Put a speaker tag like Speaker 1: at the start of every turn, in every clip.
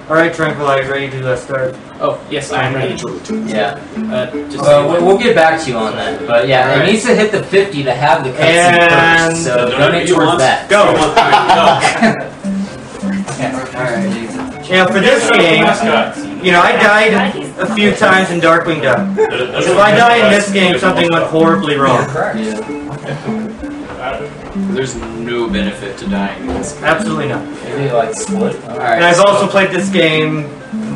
Speaker 1: Alright, Tranquilizer, ready to start?
Speaker 2: Oh, yes, I am ready.
Speaker 3: Yeah.
Speaker 2: Just
Speaker 3: we'll get back to you on that. But yeah, it needs to hit the 50 to have the cutscene first. So donate towards that.
Speaker 1: Go!
Speaker 3: Alright.
Speaker 1: Yeah, for this game, you know, I died a few times in Darkwing Duck. If I die in this game, something went horribly wrong.
Speaker 2: There's no benefit to dying in this game.
Speaker 1: Absolutely not.
Speaker 3: Maybe like split. Alright.
Speaker 1: And I've also played this game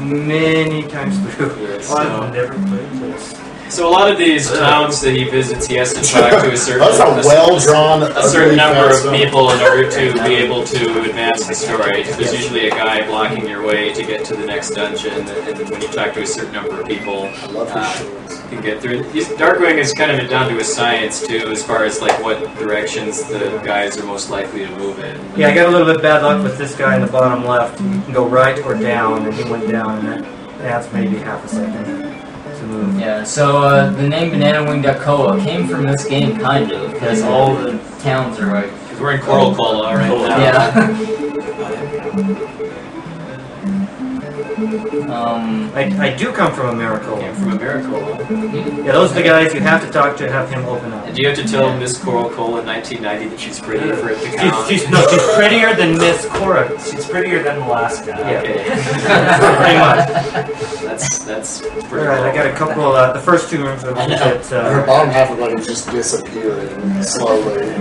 Speaker 1: many times through.
Speaker 2: So-
Speaker 1: I've never played this.
Speaker 2: So a lot of these towns that he visits, he has to talk to a certain number of people in order to be able to advance the story. There's usually a guy blocking your way to get to the next dungeon, and when you talk to a certain number of people, you can get through. Darkwing is kind of down to a science too, as far as like what directions the guys are most likely to move in.
Speaker 1: Yeah, I got a little bit bad luck with this guy in the bottom left. You can go right or down, and he went down, and that's maybe half a second.
Speaker 3: Yeah, so the name Banana Wing Dakoa came from this game, kind of, because all the towns are like...
Speaker 2: Because we're in Coral Cola right now.
Speaker 3: Yeah.
Speaker 1: I do come from Americola.
Speaker 2: Came from Americola.
Speaker 1: Yeah, those are the guys you have to talk to have him open up.
Speaker 2: And do you have to tell Miss Coral Cola in 1990 that she's pretty for it to count?
Speaker 1: She's prettier than Miss Cora.
Speaker 4: She's prettier than the last guy.
Speaker 1: Yeah.
Speaker 2: Okay.
Speaker 1: Pretty much.
Speaker 2: That's pretty
Speaker 1: Alright, I got a couple, the first two rooms are a little bit,
Speaker 5: Her bottom half of it is just disappearing slowly.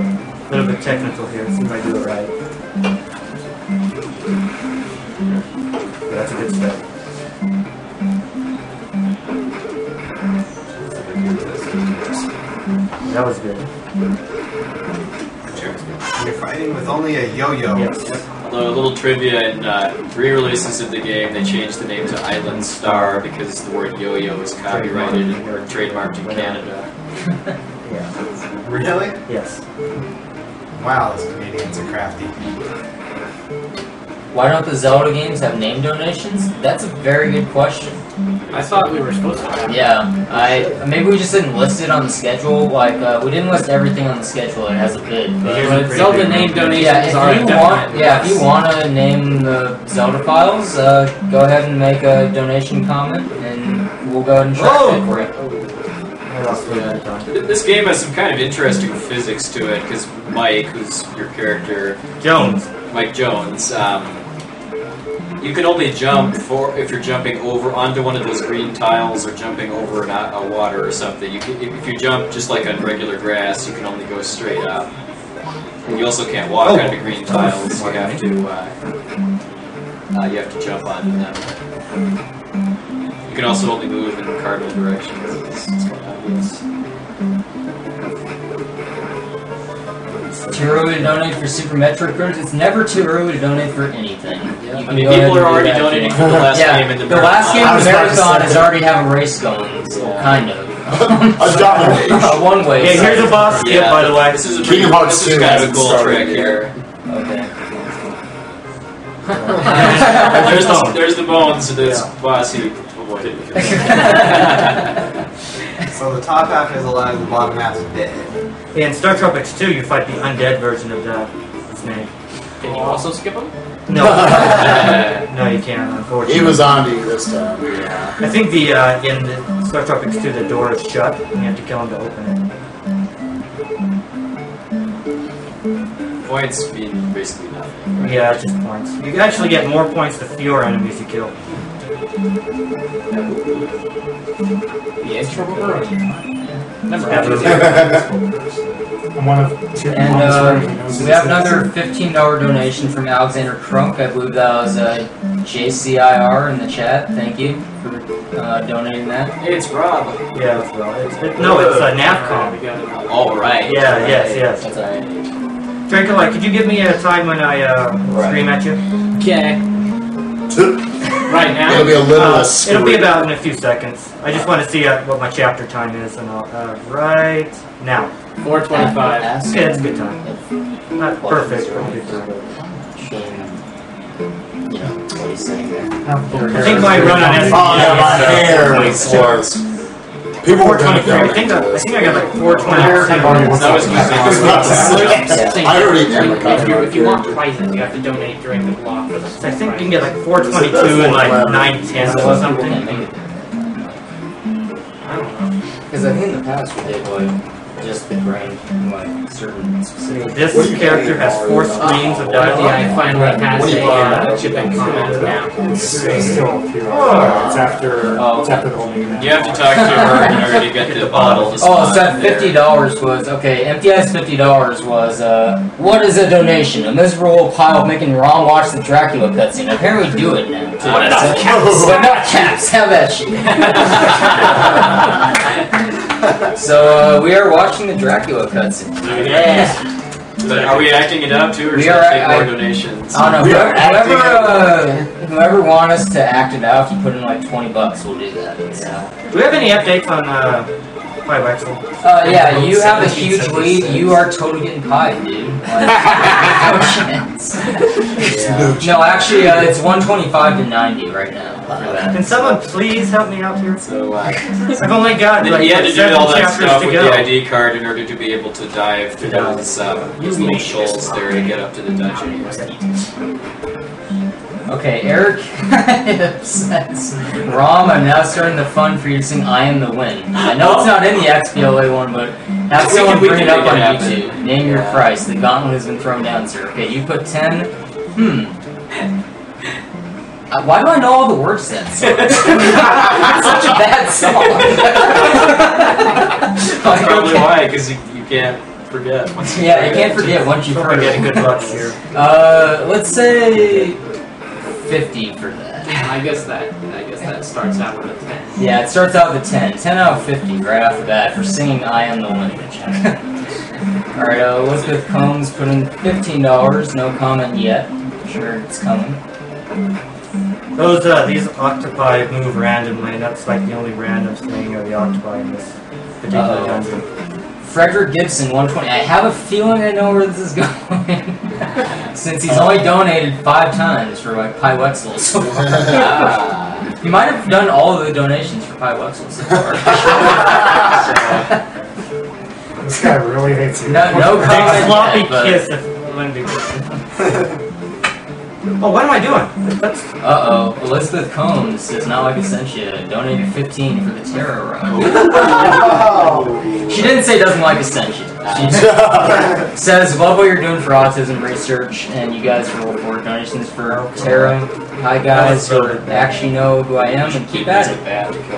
Speaker 1: a little bit technical here. See if I do it right. Yeah, that's a good step. That was good.
Speaker 6: You're fighting with only a yo-yo.
Speaker 1: Yes.
Speaker 2: Although a little trivia, in re-releases of the game, they changed the name to Island Star because the word yo-yo is copyrighted or trademarked in Canada.
Speaker 1: Yeah.
Speaker 6: Really?
Speaker 1: Yes.
Speaker 6: Wow, those Canadians are crafty.
Speaker 3: Why don't the Zelda games have name donations? That's a very good question.
Speaker 4: I thought we were supposed to have.
Speaker 3: Yeah, maybe we just didn't list it on the schedule. Like we didn't list everything on the schedule. It has a bid.
Speaker 4: But Zelda name donations are
Speaker 3: if you want to name the Zelda files, go ahead and make a donation comment, and we'll go ahead and track it for you.
Speaker 2: This game has some kind of interesting physics to it because Mike, who's your character, Mike Jones, you can only jump if you're jumping over onto one of those green tiles or jumping over a water or something. If you jump just like on regular grass, you can only go straight up. And you also can't walk onto green tiles. You have to jump onto them. You can also only move in cardinal directions. It's quite obvious.
Speaker 3: Too early to donate for Super Metroid cards? It's never too early to donate for anything.
Speaker 2: I mean, people are already donating for the last game in the marathon.
Speaker 3: The last game in the marathon has already have a race going, so kind of. One way.
Speaker 1: Yeah, here's a boss skip, by the way.
Speaker 2: This is kind of a cool trick here.
Speaker 3: Okay.
Speaker 2: There's the bones of this boss who avoided.
Speaker 6: So the top half is alive, the bottom half is dead.
Speaker 1: In StarTropics 2, you fight the undead version of that snake.
Speaker 4: Can you also skip him?
Speaker 1: No. No, you can't, unfortunately.
Speaker 5: He was on to you this time.
Speaker 1: Yeah. I think in the StarTropics 2, the door is shut, and you have to kill him to open
Speaker 2: it. Points mean basically nothing. Right?
Speaker 1: Yeah, it's just points. You actually get more points the fewer enemies you kill.
Speaker 4: The introvert? Never
Speaker 1: had
Speaker 5: I'm one of two.
Speaker 3: And we have another $15 donation from Alexander Crunk. I believe that was JCIR in the chat. Thank you for donating that.
Speaker 2: Hey, it's Rob.
Speaker 1: Yeah, it's Rob. It's NAFCOM.
Speaker 2: All right.
Speaker 1: Yeah, yes.
Speaker 3: That's alright.
Speaker 1: Tranquilite, could you give me a time when I scream at you?
Speaker 4: Okay. Right now?
Speaker 5: It'll be a little
Speaker 1: it'll be about in a few seconds. I just want to see what my chapter time is, and I'll right now.
Speaker 4: 4:25.
Speaker 1: Okay, that's a good time. Not perfect, but a good time.
Speaker 3: What he's saying there.
Speaker 1: I think my run on SGDQ
Speaker 5: my hair was People were kind of
Speaker 1: 423. I think I got like 422.
Speaker 2: That was
Speaker 5: I already
Speaker 4: If you want prizes, you have to donate during the block for the.
Speaker 1: So I think you can get like 422 and like 910 or something.
Speaker 3: I don't know. Because I think in the past we did like just the grain, like certain specific.
Speaker 1: This character has 4 screens of dialogue.
Speaker 4: Yeah, I finally has a chip and comment now.
Speaker 7: It's still a few hours. It's after the whole meeting.
Speaker 2: You have to talk to her in order to get the bottle.
Speaker 3: Oh, so that $50 was, okay, MTI's $50 was, what is a donation? A miserable pile of making Ron watch the Dracula cutscene. Apparently we do it now.
Speaker 2: What enough
Speaker 3: caps? Enough caps, have that shit. So, we are watching the Dracula cutscene.
Speaker 2: Yeah. But are we acting it out too, or should I take more donations?
Speaker 3: I don't know. Whoever want us to act it out, if you put in like $20, we'll do that. Yeah.
Speaker 1: Do we have any updates on Wexel?
Speaker 3: Yeah, you have a huge lead. You are totally getting pied, dude. Like, no chance. No, actually, it's 125 to 90 right now.
Speaker 1: Can someone please help me out here?
Speaker 2: So,
Speaker 1: I've only got like
Speaker 2: you had to do
Speaker 1: 7
Speaker 2: all that
Speaker 1: chapters
Speaker 2: stuff
Speaker 1: to
Speaker 2: with
Speaker 1: go.
Speaker 2: the ID card in order to be able to dive through those little shoals there to get up to the dungeon.
Speaker 3: Okay, Eric says, Rom, I'm now starting the fun for you to sing I Am the Wind. I know it's not in the XBLA one, but have someone bring it up on YouTube. Name your price. The gauntlet has been thrown down, sir. Okay, you put 10. Why do I know all the words then? It's such a bad song.
Speaker 2: That's probably why, because you can't forget.
Speaker 3: Yeah, you can't forget once you've heard it.
Speaker 1: Good luck here.
Speaker 3: Let's say 50 for that.
Speaker 4: I guess that starts out with a 10.
Speaker 3: Yeah, it starts out with a 10. 10 out of 50 right off the bat for singing I Am the Wind. Alright, Elizabeth Combs put in $15. No comment yet. I'm sure it's coming.
Speaker 1: These octopi move randomly, and that's like the only random thing of the octopi in this particular dungeon.
Speaker 3: Frederick Gibson, 120. I have a feeling I know where this is going. Since he's only donated 5 times for like Pi Wexel so far. He might have done all of the donations for Pi Wexel so far.
Speaker 7: This guy really hates you.
Speaker 3: No comment
Speaker 1: sloppy
Speaker 3: yet, but...
Speaker 1: kiss. Oh, what am I doing?
Speaker 3: Uh-oh. Elizabeth Combs does not like Essentia. Donated 15 for the Terror Run. She didn't say doesn't like Essentia. She says, love what you're doing for autism research, and you guys roll for donations for Terra. Hi guys, who actually know who I am, and keep at it.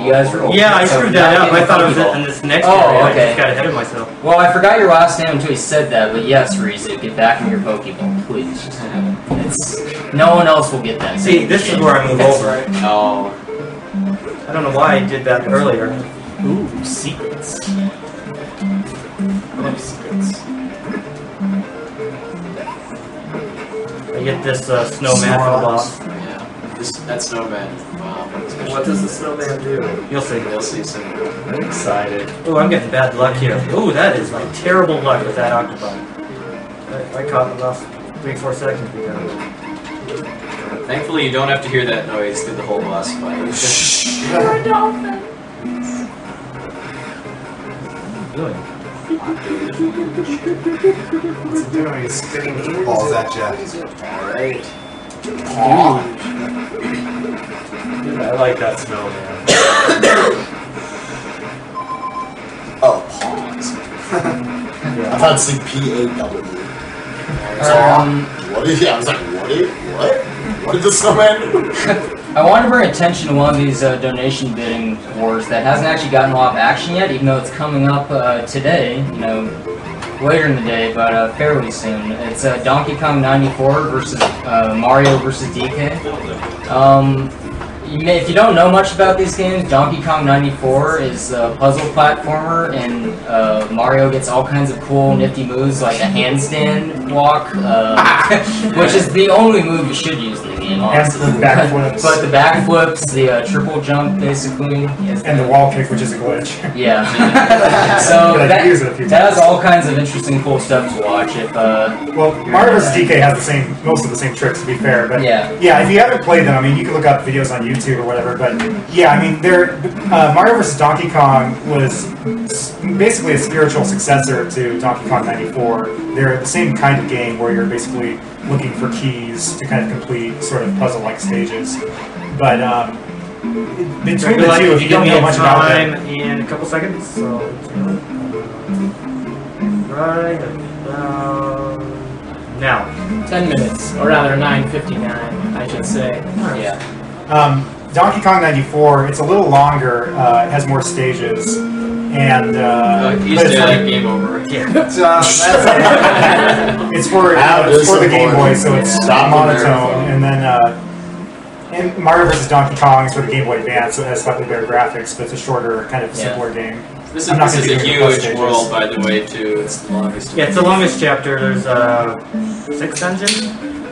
Speaker 3: You guys roll.
Speaker 1: Yeah, I screwed that up. I thought it was in this next area.
Speaker 3: Okay.
Speaker 1: I just got ahead of myself.
Speaker 3: Well, I forgot your last name until he said that, but yes, Riza, get back in your Pokeball, please. No one else will get that.
Speaker 1: See, this is where I move over.
Speaker 2: Oh.
Speaker 1: I don't know why I did that earlier.
Speaker 4: Ooh, secrets.
Speaker 1: I get this snowman for the boss.
Speaker 2: Yeah. That snowman.
Speaker 6: What does the snowman do?
Speaker 1: You'll see.
Speaker 2: You'll see soon.
Speaker 7: I'm excited.
Speaker 1: Oh, I'm getting bad luck here. Oh, that is like terrible luck with that octopus. I caught it last 3-4 seconds ago.
Speaker 2: Thankfully, you don't have to hear that noise through the whole boss fight.
Speaker 4: You're a dolphin.
Speaker 1: Really?
Speaker 6: What's it doing? He's spitting heat balls at you.
Speaker 2: Alright.
Speaker 1: I like that snowman.
Speaker 5: Oh, pawns. I thought it said P-A-W. What is he? I was like, what? What did the snowman do?
Speaker 3: I wanted to bring attention to one of these donation bidding wars that hasn't actually gotten a lot of action yet, even though it's coming up today, you know, later in the day, but fairly soon. It's Donkey Kong 94 versus Mario versus DK. If you don't know much about these games, Donkey Kong 94 is a puzzle platformer, and Mario gets all kinds of cool, nifty moves like a handstand walk, which is the only move you should use in the game. game, honestly.
Speaker 7: And the backflips.
Speaker 3: But the backflips, the triple jump, basically.
Speaker 7: And the wall kick, which is a glitch.
Speaker 3: Yeah. So
Speaker 7: But I
Speaker 3: that,
Speaker 7: can use it a few
Speaker 3: that has
Speaker 7: times.
Speaker 3: all kinds of interesting, cool stuff to watch. If
Speaker 7: Well, Mario vs. DK has most of the same tricks, to be fair. But
Speaker 3: Yeah.
Speaker 7: if you haven't played them, I mean, you can look up videos on YouTube or whatever. But yeah, I mean, Mario vs. Donkey Kong was basically a spiritual successor to Donkey Kong 94. They're the same kind of game where you're basically looking for keys to kind of complete sort of puzzle-like stages. But between the two, if you don't know much about
Speaker 1: time
Speaker 7: them,
Speaker 1: in a couple seconds, so right about now.
Speaker 4: 10 minutes, or rather 9:59, I should say.
Speaker 3: yeah.
Speaker 7: Donkey Kong 94, it's a little longer, it has more stages, and
Speaker 2: He's
Speaker 7: but it's
Speaker 2: dead.
Speaker 7: like-
Speaker 2: Game over.
Speaker 7: it's for the Game Boy, so it's monotone, and then and Mario vs. Donkey Kong is for the Game Boy Advance, so it has slightly better graphics, but it's a shorter, kind of simpler game.
Speaker 2: This
Speaker 7: I'm not
Speaker 2: is
Speaker 7: gonna
Speaker 2: a
Speaker 7: do the plus
Speaker 2: huge
Speaker 7: stages.
Speaker 2: world, by the way, too. It's the longest.
Speaker 1: Yeah, it's the longest chapter. There's 6 dungeons.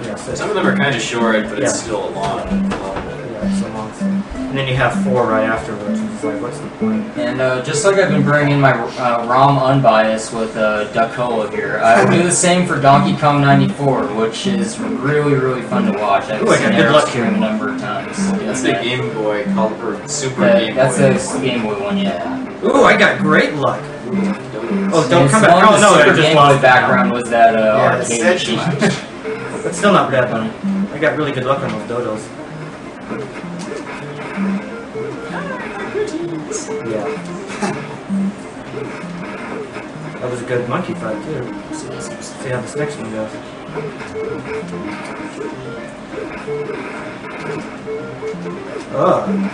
Speaker 1: Yeah, 6.
Speaker 2: Some of them are kind of short, but
Speaker 1: Yeah.
Speaker 2: it's still a lot.
Speaker 1: Yeah, it's so long. And then you have 4 right afterwards. It's like, what's the point?
Speaker 3: And just like I've been bringing my ROM unbiased with Duckola here, I will do the same for Donkey Kong 94, which is really, really fun to watch. I've
Speaker 1: Ooh, I
Speaker 3: seen
Speaker 1: got good
Speaker 3: Eric
Speaker 1: luck
Speaker 3: stream
Speaker 1: here.
Speaker 3: a number of times.
Speaker 2: That's the Game Boy Color, Super Game Boy.
Speaker 3: That's the Game Boy one, yeah.
Speaker 1: Ooh, I got great luck. Oh, don't
Speaker 3: And
Speaker 1: come
Speaker 3: some
Speaker 1: back.
Speaker 3: of
Speaker 1: Oh,
Speaker 3: the
Speaker 1: no, I
Speaker 3: Super
Speaker 1: just
Speaker 3: Game Boy
Speaker 1: lost
Speaker 3: background was that arcade
Speaker 6: it's
Speaker 3: machine.
Speaker 1: But still not bad, man. I got really good luck on those dodos. Yeah. That was a good monkey fight, too. See how this next one goes. Oh,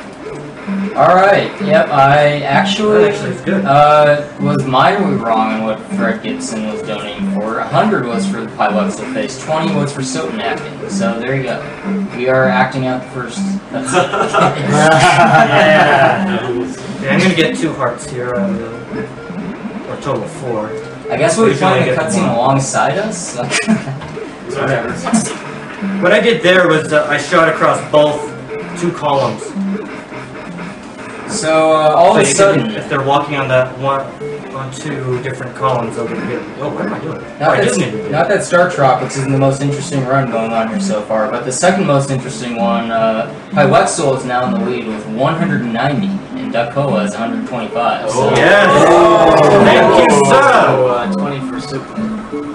Speaker 3: Alright, yep, I actually
Speaker 1: that actually is good.
Speaker 3: was mildly wrong on what Fred Gibson was donating for. 100 was for the Pyluxel face, 20 was for Soap Napping. So there you go. We are acting out the first. That's
Speaker 1: Yeah, I'm gonna get 2 hearts here, or a total of 4.
Speaker 3: I guess we'll be
Speaker 1: Usually
Speaker 3: playing
Speaker 1: I
Speaker 3: the
Speaker 1: get
Speaker 3: cutscene
Speaker 1: one.
Speaker 3: alongside us.
Speaker 1: Whatever. What I did there was I shot across both 2 columns.
Speaker 3: So all of a
Speaker 1: So you
Speaker 3: sudden,
Speaker 1: can, if they're walking on that one, on 2 different columns, they'll get hit. Oh, what am I doing?
Speaker 3: not that StarTropics isn't the most interesting run going on here so far, but the second most interesting one, Pyluxel is now in the lead with 190, and Duckola is 125. So,
Speaker 1: Yes! Thank you, sir!
Speaker 2: 20 for Super.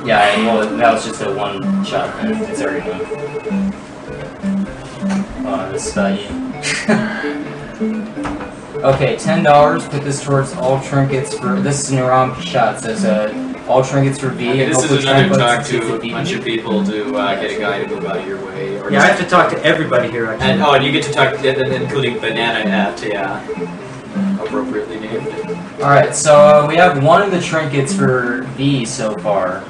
Speaker 3: yeah, well, that was just a one shot, and it's already done. This is about you. Okay, $10. Put this towards all trinkets for. This is an Naram shot. Says all trinkets for V.
Speaker 2: Okay,
Speaker 3: and
Speaker 2: this is
Speaker 3: hopefully
Speaker 2: another
Speaker 3: trinkets
Speaker 2: talk to a
Speaker 3: V.
Speaker 2: bunch of people to get a guy to move out of your way. Or
Speaker 1: Yeah, I have to talk to everybody here, actually.
Speaker 2: And and you get to talk, including Banana Hat, yeah, appropriately named.
Speaker 3: All right, so we have one of the trinkets for V so far.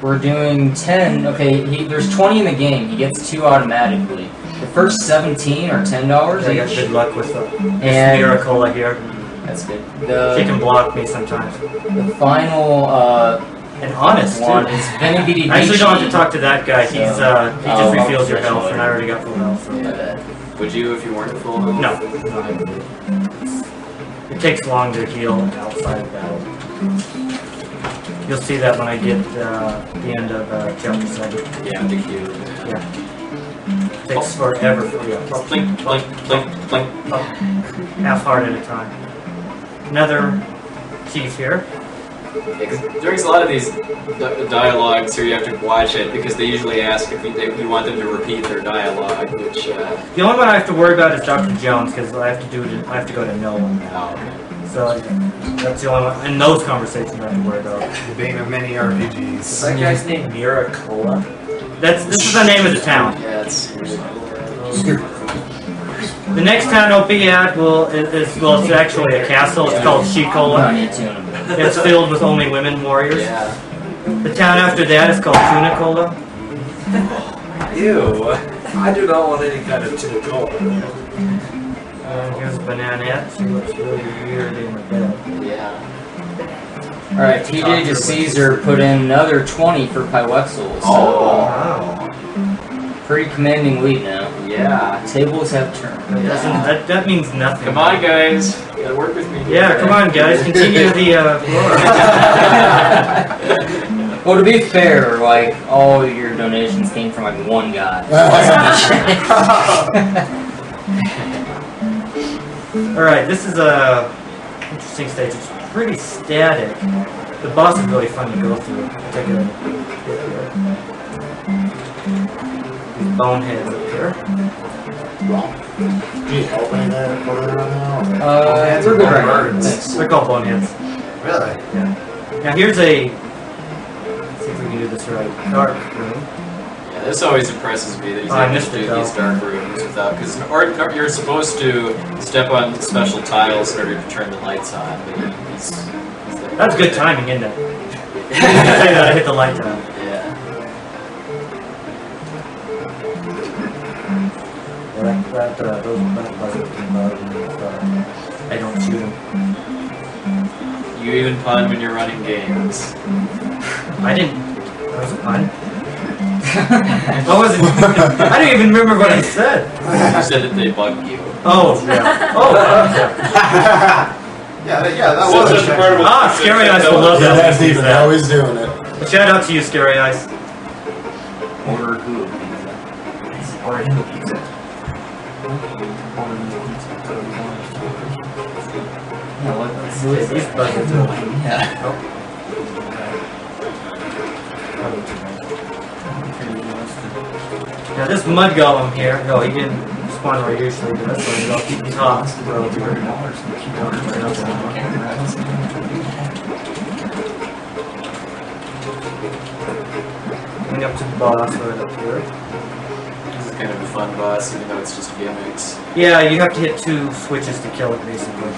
Speaker 3: We're doing 10. Okay, there's 20 in the game. He gets 2 automatically. The first 17 are $10
Speaker 1: I got
Speaker 3: each.
Speaker 1: good luck with
Speaker 3: And
Speaker 1: Miracle here.
Speaker 3: that's good.
Speaker 1: She
Speaker 3: The
Speaker 1: can block me sometimes.
Speaker 3: final
Speaker 1: And honest,
Speaker 3: one
Speaker 1: too.
Speaker 3: is Venibidi.
Speaker 1: I actually don't have to talk to that guy. He's he just
Speaker 3: I'll
Speaker 1: refills your
Speaker 3: switch
Speaker 1: health, and I
Speaker 3: over.
Speaker 1: already got full health. So.
Speaker 2: Would you if you weren't full?
Speaker 1: No. It takes long to heal outside of battle. You'll see that when I get the end of chapter 7.
Speaker 2: Yeah, the cube.
Speaker 1: Yeah. It takes forever for you.
Speaker 2: Blink, blink, blink, blink.
Speaker 1: Half heart at a time. Another keys here.
Speaker 2: There's a lot of these dialogues here you have to watch it because they usually ask if you want them to repeat their dialogue, which.
Speaker 1: The only one I have to worry about is Dr. Jones because I have to go to no one.
Speaker 2: Oh, okay.
Speaker 1: So that's the only one. And those conversations I have to worry about.
Speaker 6: The bane of many RPGs.
Speaker 4: Is that guy's name Miracola?
Speaker 1: This is the name of the town.
Speaker 2: Yeah, it's.
Speaker 1: The next town I'll be at it's actually a castle. It's called Shikola. It's filled with only women warriors.
Speaker 2: Yeah.
Speaker 1: The town after that is called Tunicola.
Speaker 6: Ew. I do not want any kind of tunicola.
Speaker 1: Here's Bananette. She looks really weird in the bed.
Speaker 2: Yeah.
Speaker 3: Alright, TJ to Caesar put in another 20 for Pyluxel. So
Speaker 1: Wow.
Speaker 3: Pretty commanding lead now.
Speaker 2: Yeah.
Speaker 3: Tables have turned.
Speaker 1: That means nothing.
Speaker 2: Come on, guys. You gotta work with me.
Speaker 1: Yeah, come on, guys. Continue the
Speaker 3: Well, to be fair, like, all your donations came from, like, one guy.
Speaker 1: Alright, this is a interesting stage. It's pretty static. The boss is really fun to go through. I'll take a hit here. These boneheads up here.
Speaker 5: Do you help any there around now?
Speaker 3: We're good right now. Thanks.
Speaker 1: They're called boneheads.
Speaker 6: Really?
Speaker 1: Yeah. Now here's a... Let's see if we can do this right. Dark room.
Speaker 2: Yeah, this always impresses me that he's able to do these dark rooms without, because you're supposed to step on special tiles in order to turn the lights on. But he's
Speaker 1: That's good timing, isn't it? You say that I hit the light down.
Speaker 2: Yeah.
Speaker 1: Those buzzers can bug me if I don't shoot them.
Speaker 2: You even pun when you're running games.
Speaker 1: I didn't. That was a pun. I wasn't. I don't even remember what I said.
Speaker 2: You said that they bug you.
Speaker 1: Oh yeah. Oh
Speaker 6: Yeah, that
Speaker 2: So
Speaker 6: was
Speaker 2: such a part of it.
Speaker 1: Scary Ice will love that.
Speaker 5: That's even how he's doing it.
Speaker 1: But shout out to you, Scary Ice.
Speaker 3: Order who? Order him a pizza. Yeah, let's do it.
Speaker 1: These buzzers are.
Speaker 3: Yeah.
Speaker 1: Now this mud golem here, no, he didn't spawn where he usually does, so he'll keep these hops. Coming up to the boss right up here.
Speaker 2: This is kind of a fun boss, even though it's just gimmicks.
Speaker 1: Yeah, you have to hit 2 switches to kill it, basically.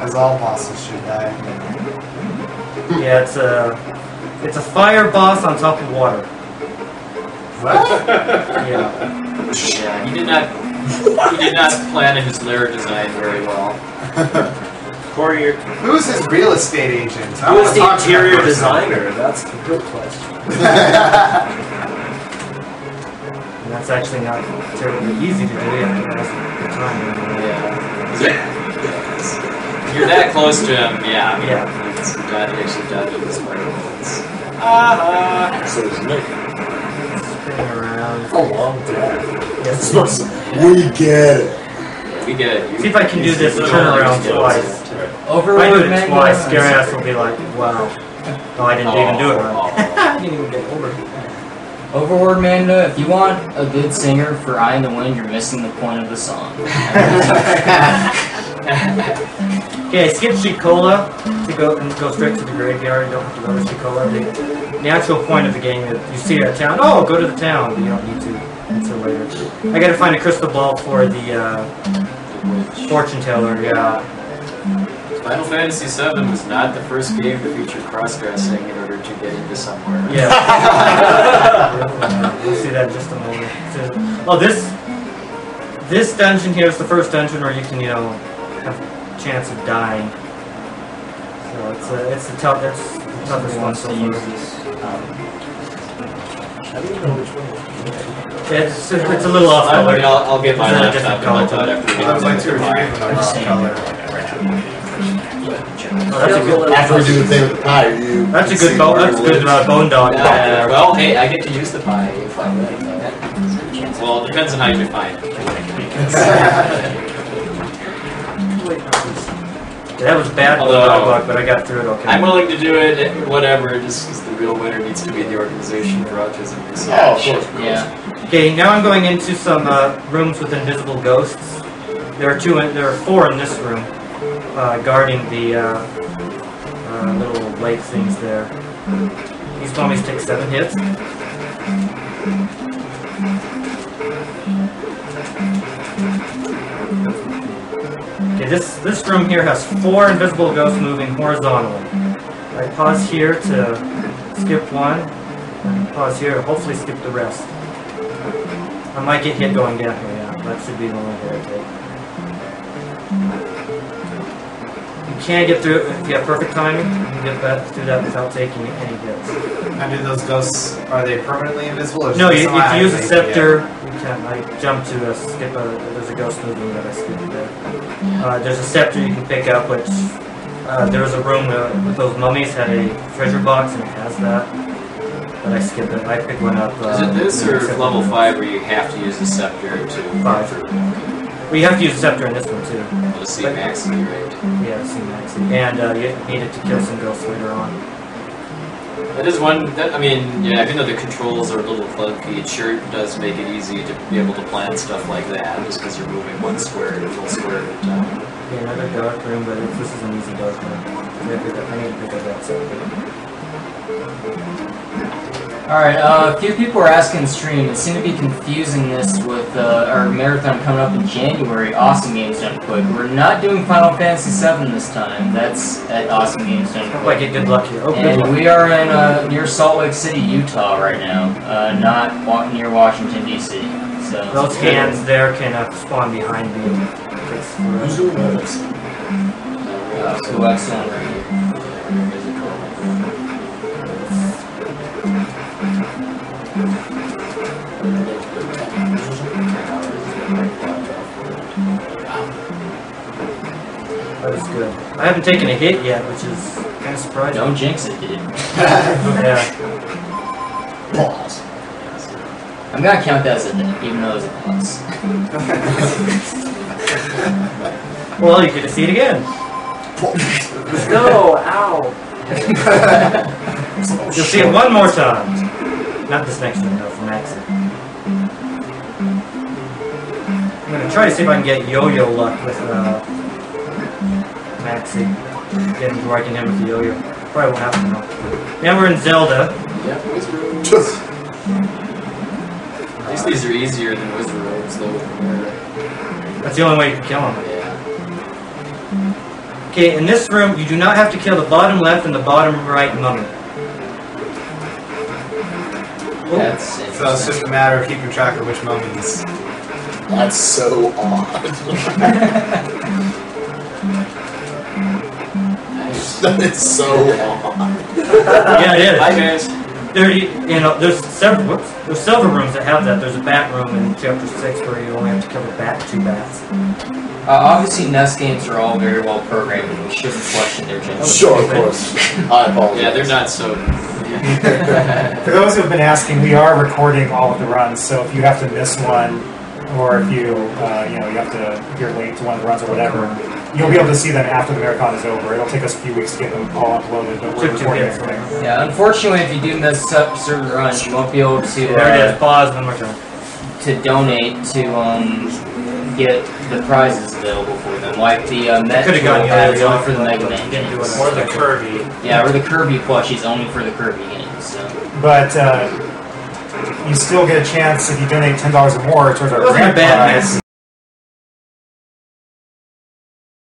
Speaker 6: As all bosses should die.
Speaker 1: Yeah, it's a fire boss on top of water.
Speaker 6: What?
Speaker 1: Yeah.
Speaker 2: Yeah, he did not plan his lair design very well.
Speaker 8: Corey,
Speaker 6: Who's his real estate agent? I
Speaker 8: who
Speaker 6: wanna
Speaker 8: is the
Speaker 6: talk to that
Speaker 8: interior
Speaker 6: person.
Speaker 8: designer? That's the good question.
Speaker 1: And that's actually not terribly easy to do. You have to invest the time.
Speaker 2: Yeah. You're that close to him, yeah.
Speaker 1: Yeah.
Speaker 2: He's got actually done it this way.
Speaker 5: So it's Nick.
Speaker 1: Spinning around.
Speaker 5: A long time.
Speaker 1: Yes.
Speaker 5: We get it.
Speaker 2: We get it.
Speaker 1: See if I can do this turnaround twice. If I do
Speaker 3: Overload
Speaker 1: it twice, Scary Ass will be like, wow. Oh, I didn't even do it right. I didn't even get over it.
Speaker 3: Overlord Manda, if you want a good singer for Eye in the Wind, you're missing the point of the song.
Speaker 1: Okay, skip Shikola to go straight to the graveyard. You don't have to go to Shikola. The actual point of the game is you see a town. Oh, go to the town. But you don't need to until later. I got to find a crystal ball for the fortune teller. Yeah.
Speaker 2: Final Fantasy VII was not the first game to feature cross-dressing in order to get into somewhere.
Speaker 1: Yeah. We'll see that in just a moment. Oh, this dungeon here is the first dungeon where you can, you know, have a chance of dying. So it's the toughest one so far. It's a little off color.
Speaker 2: I'll get my
Speaker 1: It's a
Speaker 2: laptop
Speaker 1: different
Speaker 2: and I'll after we
Speaker 6: I was like 2 or 3 of them are off color.
Speaker 1: Oh, that's a good.
Speaker 5: After we do the thing with the pie, you.
Speaker 1: That's a good bone. That's a good bone dog.
Speaker 2: well, hey, I get to use the pie if I like. Well, it depends on how you define it.
Speaker 1: That was bad bone dog luck, but I got through it okay.
Speaker 2: I'm willing to do it, whatever, just because the real winner needs to be the Organization for Autism. So.
Speaker 5: Oh, of course.
Speaker 3: Yeah.
Speaker 1: Okay, now I'm going into some rooms with invisible ghosts. There are 4 in this room, guarding the little lake things there. These mummies take 7 hits. Okay, this room here has 4 invisible ghosts moving horizontally. I pause here to skip one, and pause here to hopefully skip the rest. I might get hit going down here, yeah. That should be the only hit I take. can get through it if you have perfect timing. You can get that through that without taking any hits.
Speaker 6: And do those ghosts, are they permanently invisible? Or
Speaker 1: No,
Speaker 6: just
Speaker 1: if you use a
Speaker 6: automatically?
Speaker 1: scepter, you can. I jumped to skip there's a ghost movie that I skipped there. There's a scepter you can pick up, which there was a room with those mummies had a treasure box and it has that. But I skipped it. I picked one up.
Speaker 2: Is it this or level 5 where you have to use the scepter to...
Speaker 1: 5. Well, you have to use a scepter in this one too.
Speaker 2: Well, to see Maxi, right?
Speaker 1: Yeah, see Maxi. And you need it to kill some ghosts later on.
Speaker 2: That is one, I mean, yeah, even though the controls are a little clunky, it sure does make it easy to be able to plan stuff like that, just because you're moving one square to full square at a time.
Speaker 1: Yeah, another dark room, but this is an easy dark room. I need to pick up that scepter.
Speaker 3: Alright, a few people are asking the stream, and seem to be confusing this with our marathon coming up in January, Awesome Games Done Quick. We're not doing Final Fantasy VII this time, that's at Awesome Games Done Quick.
Speaker 1: Like, good luck here. Oh, good
Speaker 3: And
Speaker 1: luck.
Speaker 3: we are in near Salt Lake City, Utah right now, not near Washington, D.C. So
Speaker 1: Those cans there can spawn behind me.
Speaker 3: Cool, excellent.
Speaker 1: That was good. I haven't taken a hit yet, which is kind of surprising.
Speaker 3: Don't jinx it, dude.
Speaker 1: Yeah.
Speaker 5: Pause.
Speaker 3: I'm gonna count that as a hit, even though it's a pause.
Speaker 1: Well, you get to see it again.
Speaker 4: No, ow.
Speaker 1: You'll see it one more time. Not this next one, though, from Maxi. I'm gonna try to see if I can get yo-yo luck with Maxi. Getting to working him with the yo-yo. Probably won't happen though. Now we're in Zelda.
Speaker 2: Yep, Wizard Roads. At least these are easier than Wizard Roads, though.
Speaker 1: That's the only way you can kill him.
Speaker 2: Yeah.
Speaker 1: Okay, in this room, you do not have to kill the bottom left and the bottom right mummy.
Speaker 3: That's
Speaker 6: So it's
Speaker 3: interesting.
Speaker 6: just a matter of keeping track of which mummies.
Speaker 5: That's so odd. That is so odd.
Speaker 1: Yeah, it is.
Speaker 2: Hi, guys.
Speaker 1: There's several rooms that have that. There's a bat room in chapter 6 where you only have to kill the bat, 2 bats.
Speaker 3: Obviously, NES games are all very well programmed, and we shouldn't question their genuine.
Speaker 5: Sure, of course. I apologize.
Speaker 2: Yeah, they're not so...
Speaker 7: For those who have been asking, we are recording all of the runs, so if you have to miss one, or if you if you're late to one of the runs or whatever, you'll be able to see them after the marathon is over. It'll take us a few weeks to get them all uploaded, but we're recording everything.
Speaker 3: Yeah, unfortunately, if you do miss certain runs, you won't be able to
Speaker 1: There it is. Pause one more time.
Speaker 3: to donate to get the prizes available for them, like the Met
Speaker 1: Could've gotten
Speaker 3: pads
Speaker 1: you
Speaker 3: only
Speaker 1: early
Speaker 3: for the
Speaker 1: on,
Speaker 3: Mega
Speaker 1: but
Speaker 3: Man
Speaker 1: didn't do
Speaker 3: games.
Speaker 1: it.
Speaker 8: Or the Kirby.
Speaker 3: Yeah, or the Kirby plushies only for the Kirby games. So.
Speaker 7: But you still get a chance if you donate $10 or more towards our
Speaker 1: Wasn't
Speaker 7: grand
Speaker 1: a bad
Speaker 7: prize.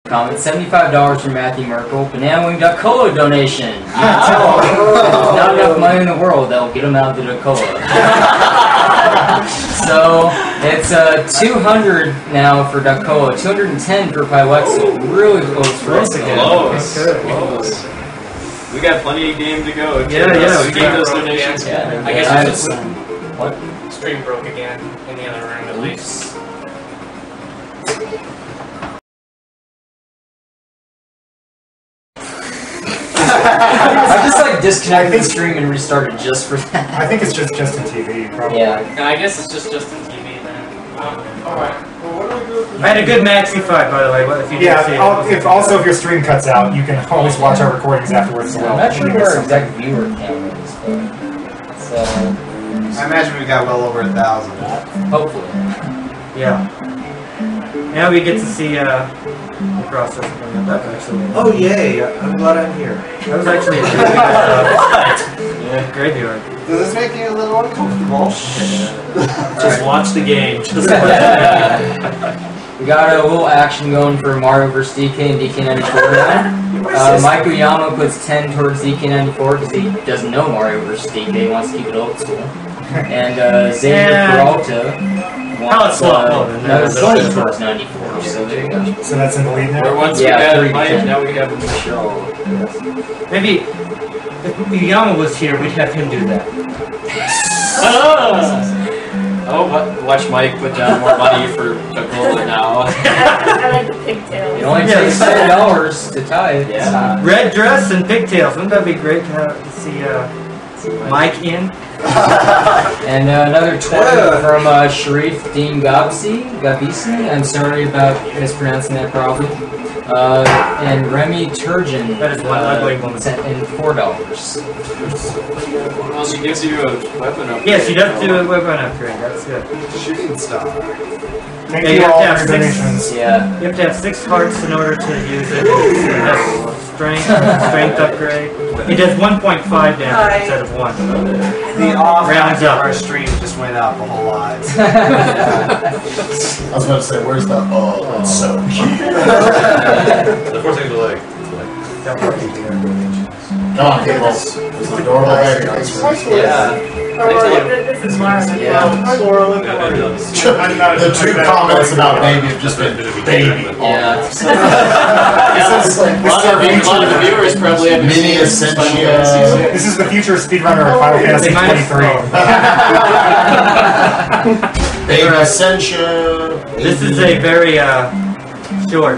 Speaker 3: Comment $75 from Matthew Merkel. BananaWing.cola donation. Not enough money in the world that will get them out the Cola. So it's 200 now for Dacola, 210 for Pylex. Really close for us again.
Speaker 2: Close. Close. We got plenty of game to go.
Speaker 1: Yeah, we
Speaker 2: Keep
Speaker 1: got
Speaker 2: those
Speaker 4: broke
Speaker 2: donations.
Speaker 4: again.
Speaker 3: Yeah,
Speaker 4: I guess it's just
Speaker 3: what?
Speaker 4: stream broke again in the other room at least.
Speaker 3: I just like disconnected the stream and restarted just for that.
Speaker 7: I think it's just in TV, probably.
Speaker 3: Yeah.
Speaker 4: I guess it's just in TV then. Alright.
Speaker 1: I had a good Maxi fight, by the way. What if you didn't see it?
Speaker 7: If your stream cuts out, you can always watch our recordings afterwards as well.
Speaker 3: I'm not sure
Speaker 7: You
Speaker 3: where
Speaker 7: miss
Speaker 3: our
Speaker 7: something.
Speaker 3: exact viewer count is, but so
Speaker 6: I imagine we got well over 1,000.
Speaker 3: hopefully.
Speaker 1: Yeah. Now we get to see the process of that actually.
Speaker 8: Oh, yay. I'm glad I'm here.
Speaker 1: That was actually a great graveyard.
Speaker 6: Does this make you a little uncomfortable?
Speaker 8: Just watch the game. Just
Speaker 3: We got a little action going for Mario vs. DK and DK94 now. Mike Uyama puts 10 towards DK94 because he doesn't know Mario vs. DK, he wants to keep it old school. And Xavier Peralta
Speaker 1: Palette swap. Oh, then
Speaker 3: No, it's
Speaker 1: there's
Speaker 3: 20
Speaker 1: those.
Speaker 3: towards 94, so there you go.
Speaker 7: So that's in the lead
Speaker 2: Where
Speaker 7: now?
Speaker 2: once
Speaker 3: Yeah,
Speaker 2: we had
Speaker 3: 3 to
Speaker 2: Mike,
Speaker 3: 10.
Speaker 2: now we have Michelle.
Speaker 1: Maybe if Uyama was here, we'd have him do that.
Speaker 2: Oh, watch Mike put down more money for Coca-Cola now.
Speaker 9: I like the pigtails.
Speaker 3: It only takes $10 to tie it.
Speaker 2: Yeah.
Speaker 1: Red dress and pigtails. Wouldn't that be great to see Mike in?
Speaker 3: And another 20 from Sharif Dean Gabisi. I'm sorry about mispronouncing that probably. And Remy Turgeon.
Speaker 1: That is one ugly woman.
Speaker 3: Sent in $4.
Speaker 2: Well, she gives you a weapon upgrade.
Speaker 1: Yes, she does do a weapon upgrade. That's good.
Speaker 6: Shooting star.
Speaker 7: Thank
Speaker 1: Yeah,
Speaker 7: you
Speaker 1: you have
Speaker 7: all
Speaker 1: to have
Speaker 7: for
Speaker 1: 6
Speaker 7: donations.
Speaker 3: Yeah.
Speaker 1: You have to have 6 hearts in order to use it. Strength upgrade. It does 1.5 damage instead of 1.
Speaker 6: The off
Speaker 1: Rounds up.
Speaker 6: our stream just went up a whole lot.
Speaker 5: I was about to say, where's the that's so cute.
Speaker 8: The 4 seconds delay.
Speaker 5: Come on, people. There's an adorable baby on screen.
Speaker 2: Yeah.
Speaker 9: This is Laura.
Speaker 5: The 2 comments about baby have just been baby.
Speaker 2: Yeah.
Speaker 5: This is
Speaker 2: A lot of the viewers probably have
Speaker 5: Mini Essentia.
Speaker 7: This is the future speedrunner of Final Fantasy 23.
Speaker 5: Baby Essentia.
Speaker 1: This is a very short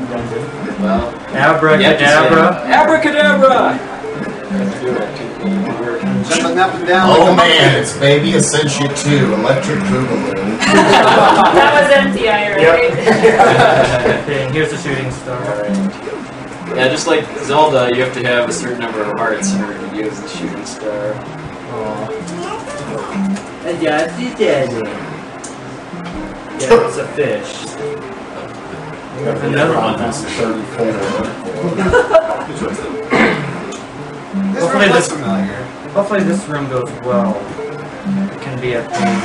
Speaker 1: dungeon.
Speaker 2: Well,
Speaker 1: Abracadabra.
Speaker 2: Abracadabra!
Speaker 6: Jumping up and down.
Speaker 5: Oh
Speaker 6: like a
Speaker 5: man, it's Baby Essentia 2, Electric Boogaloo.
Speaker 9: That was MTI, right?
Speaker 1: Okay, and here's the shooting star.
Speaker 2: Yeah, just like Zelda, you have to have a certain number of hearts in order to use the shooting star.
Speaker 1: Yeah, it's a fish. Another one.
Speaker 5: That's 34.
Speaker 6: This
Speaker 1: Hopefully
Speaker 6: room looks
Speaker 1: this-
Speaker 6: familiar.
Speaker 1: Hopefully this room goes well. It can be a thing.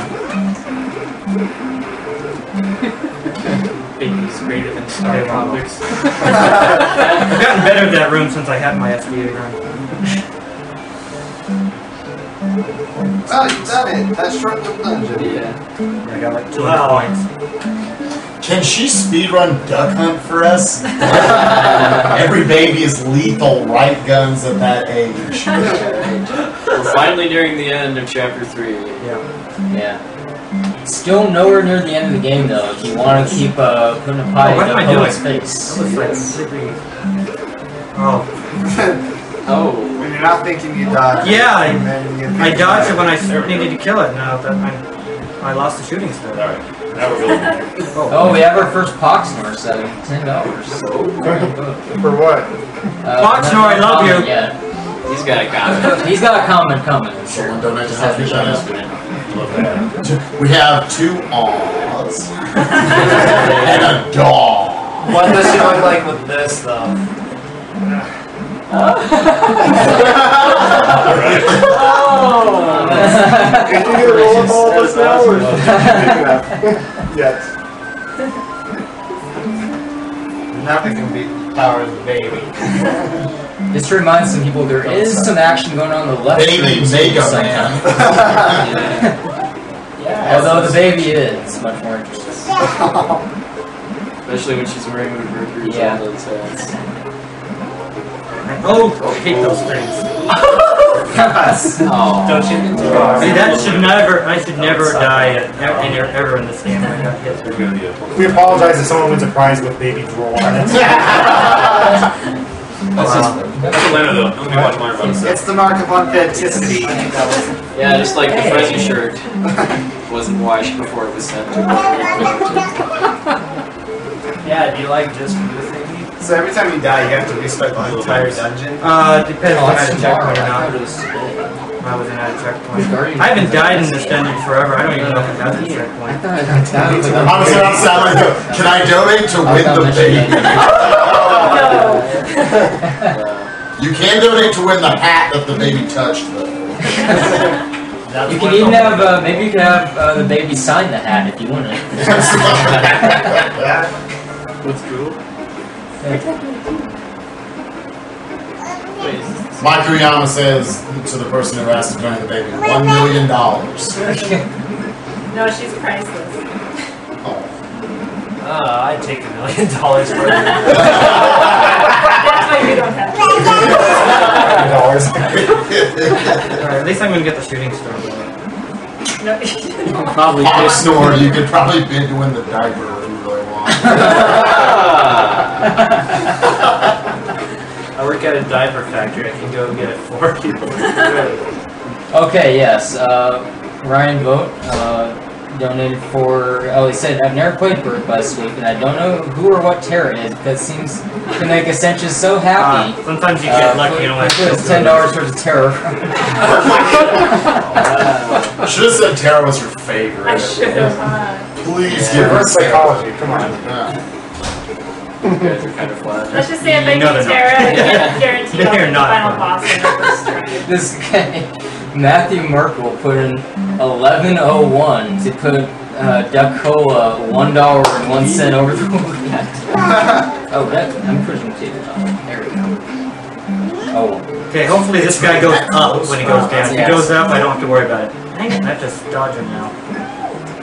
Speaker 4: Baby's greater than StarTropics.
Speaker 1: I've gotten better at that room since I had my SGDQ run.
Speaker 6: Oh, you done it. That short little dungeon.
Speaker 2: Yeah.
Speaker 1: I got like 200 points.
Speaker 5: Can she speedrun Duck Hunt for us? Every baby is lethal right guns at that age.
Speaker 2: We're finally nearing the end of chapter 3.
Speaker 3: Yeah. Still nowhere near the end of the game though. If you want to keep putting a pie
Speaker 1: what
Speaker 3: in
Speaker 1: am I
Speaker 3: the
Speaker 1: doing?
Speaker 3: face.
Speaker 1: That was like completely... Oh.
Speaker 2: Oh.
Speaker 6: When you're not thinking you dodge.
Speaker 1: Yeah,
Speaker 6: and then you think
Speaker 1: I dodged it when I
Speaker 8: There we go.
Speaker 1: needed to kill it. Now that I lost the shooting star.
Speaker 8: Alright, now we're building.
Speaker 3: Oh, we have our first Poxnor setting. $10.
Speaker 6: For what?
Speaker 1: Poxnor, I love you.
Speaker 3: Yeah.
Speaker 2: He's got a comment.
Speaker 3: He's got a comment coming. I'm sure.
Speaker 5: Someone donate to
Speaker 3: Just
Speaker 5: help
Speaker 3: have
Speaker 5: you
Speaker 3: to
Speaker 5: shut
Speaker 3: shut
Speaker 5: up.
Speaker 3: up.
Speaker 5: We have 2 awws and a dog.
Speaker 6: What does she look like with this, though?
Speaker 3: Oh!
Speaker 6: Can you roll up all this now? Or yes. Nothing can beat the power of the baby.
Speaker 3: Just to remind some people, there is some action going on the left.
Speaker 5: Baby
Speaker 3: stream
Speaker 5: Mega
Speaker 3: sometimes.
Speaker 5: Man.
Speaker 3: Although the baby is much more interesting.
Speaker 2: Especially when she's wearing one of Mercury's
Speaker 3: Yeah.
Speaker 2: Zelda's hats.
Speaker 1: Oh, I hate those things.
Speaker 2: Oh.
Speaker 4: Don't you?
Speaker 1: See, that should never, I should never die ever in this game. I got hit through.
Speaker 7: We apologize if someone wins a prize with baby drool on it.
Speaker 2: That's just,
Speaker 8: That's Atlanta though. Let me watch mine run.
Speaker 6: It's the mark of authenticity.
Speaker 2: yeah, just like the fuzzy shirt wasn't washed before it was sent to
Speaker 6: Yeah, do you like just the thingy? So every time you die, you have to restart the entire dungeon?
Speaker 1: Depends
Speaker 3: Oh,
Speaker 1: on
Speaker 3: that's
Speaker 1: how to
Speaker 3: tomorrow.
Speaker 1: checkpoint or
Speaker 3: I
Speaker 1: not.
Speaker 3: thought it was today.
Speaker 1: I wasn't at a checkpoint. I haven't died in this dungeon forever. I don't even know if it has a checkpoint.
Speaker 5: Honestly, I'm sad. Can I donate to win the baby? You can donate to win the hat that the baby touched, though.
Speaker 3: You can even have, maybe you can have the baby sign the hat if you want it.
Speaker 2: What's cool?
Speaker 5: Mike Kuriyama says to the person who asked to donate the baby, $1 million.
Speaker 9: No, she's priceless.
Speaker 6: I'd take $1 million for it.
Speaker 9: That's why we don't have
Speaker 1: Alright, at least I'm gonna get the shooting star.
Speaker 9: No.
Speaker 3: Probably
Speaker 5: Top store, you could probably bid to win the diaper if you really want.
Speaker 6: I work at a diaper factory. I can go get it for you.
Speaker 3: Okay, yes. Ryan Vogt donated for. Oh, he said, I've never played Birth by Sweep, and I don't know who or what Terra is because it seems to make Ascension so happy.
Speaker 1: Sometimes you get lucky and only
Speaker 3: it's $10 for the Terra.
Speaker 5: I should have said Terra was your favorite.
Speaker 9: I should have.
Speaker 5: Please give her
Speaker 7: psychology. Come on.
Speaker 2: You guys are kind of flat.
Speaker 9: Let's just say if I
Speaker 1: No,
Speaker 9: beat
Speaker 1: they're
Speaker 9: Terra, I can guarantee I'll
Speaker 1: They're
Speaker 9: get the
Speaker 1: not
Speaker 9: final
Speaker 1: fun.
Speaker 9: boss in the first try.
Speaker 3: This guy, Matthew Merkel, put in 1101 to put Duck Cola $1.01 over the weekend. Oh, I'm pushing tabletop. There we go. Oh.
Speaker 1: Okay, hopefully this guy goes up when he goes down. If he goes up, I don't have to worry about it. Dang it, I have to dodge him now.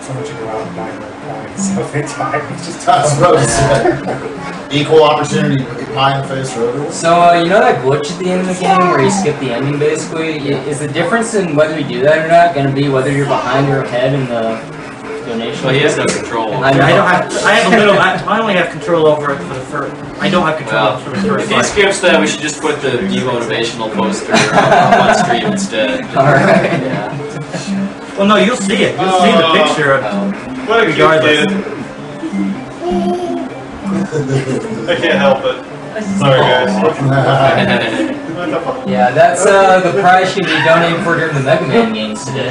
Speaker 7: Someone should go out and buy the so they die. It's just
Speaker 5: That's what I said. Equal opportunity pie in the face for everyone.
Speaker 3: So, you know that glitch at the end of the game where you skip the ending basically? Is the difference in whether you do that or not going to be whether you're behind or ahead in the donation?
Speaker 2: Well, he has no control.
Speaker 1: I have a little. I only have control over it for the first. I don't have control over the first
Speaker 2: If he
Speaker 1: fight.
Speaker 2: skips that, we should just put the demotivational poster on stream instead.
Speaker 3: Alright.
Speaker 2: Yeah.
Speaker 1: Well, no, you'll see it. You'll see the picture of
Speaker 8: What a cute
Speaker 1: regardless.
Speaker 8: kid. I can't help it. Sorry, guys.
Speaker 3: Yeah, that's the prize should be donated for during the Mega Man games today.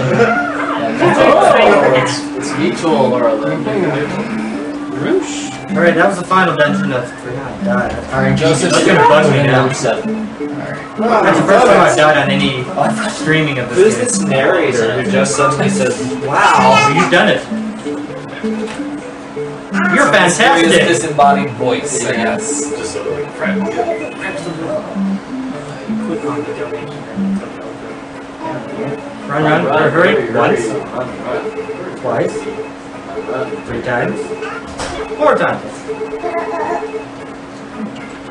Speaker 2: It's mutual or a Roosh.
Speaker 1: Alright, that was the final dungeon of died.
Speaker 3: Alright, Joseph,
Speaker 1: That's gonna bug me now.
Speaker 3: number 7.
Speaker 1: That's the first time I've died on any streaming of
Speaker 6: Who's
Speaker 1: this game.
Speaker 6: this narrator who just suddenly says, "Wow"?
Speaker 1: You've done it. You're fantastic.
Speaker 10: Disembodied voice, I guess.
Speaker 8: Just sort of like crap.
Speaker 6: Click on the donation.
Speaker 1: Run, hurry. Once. Twice. 3 times. 4 times.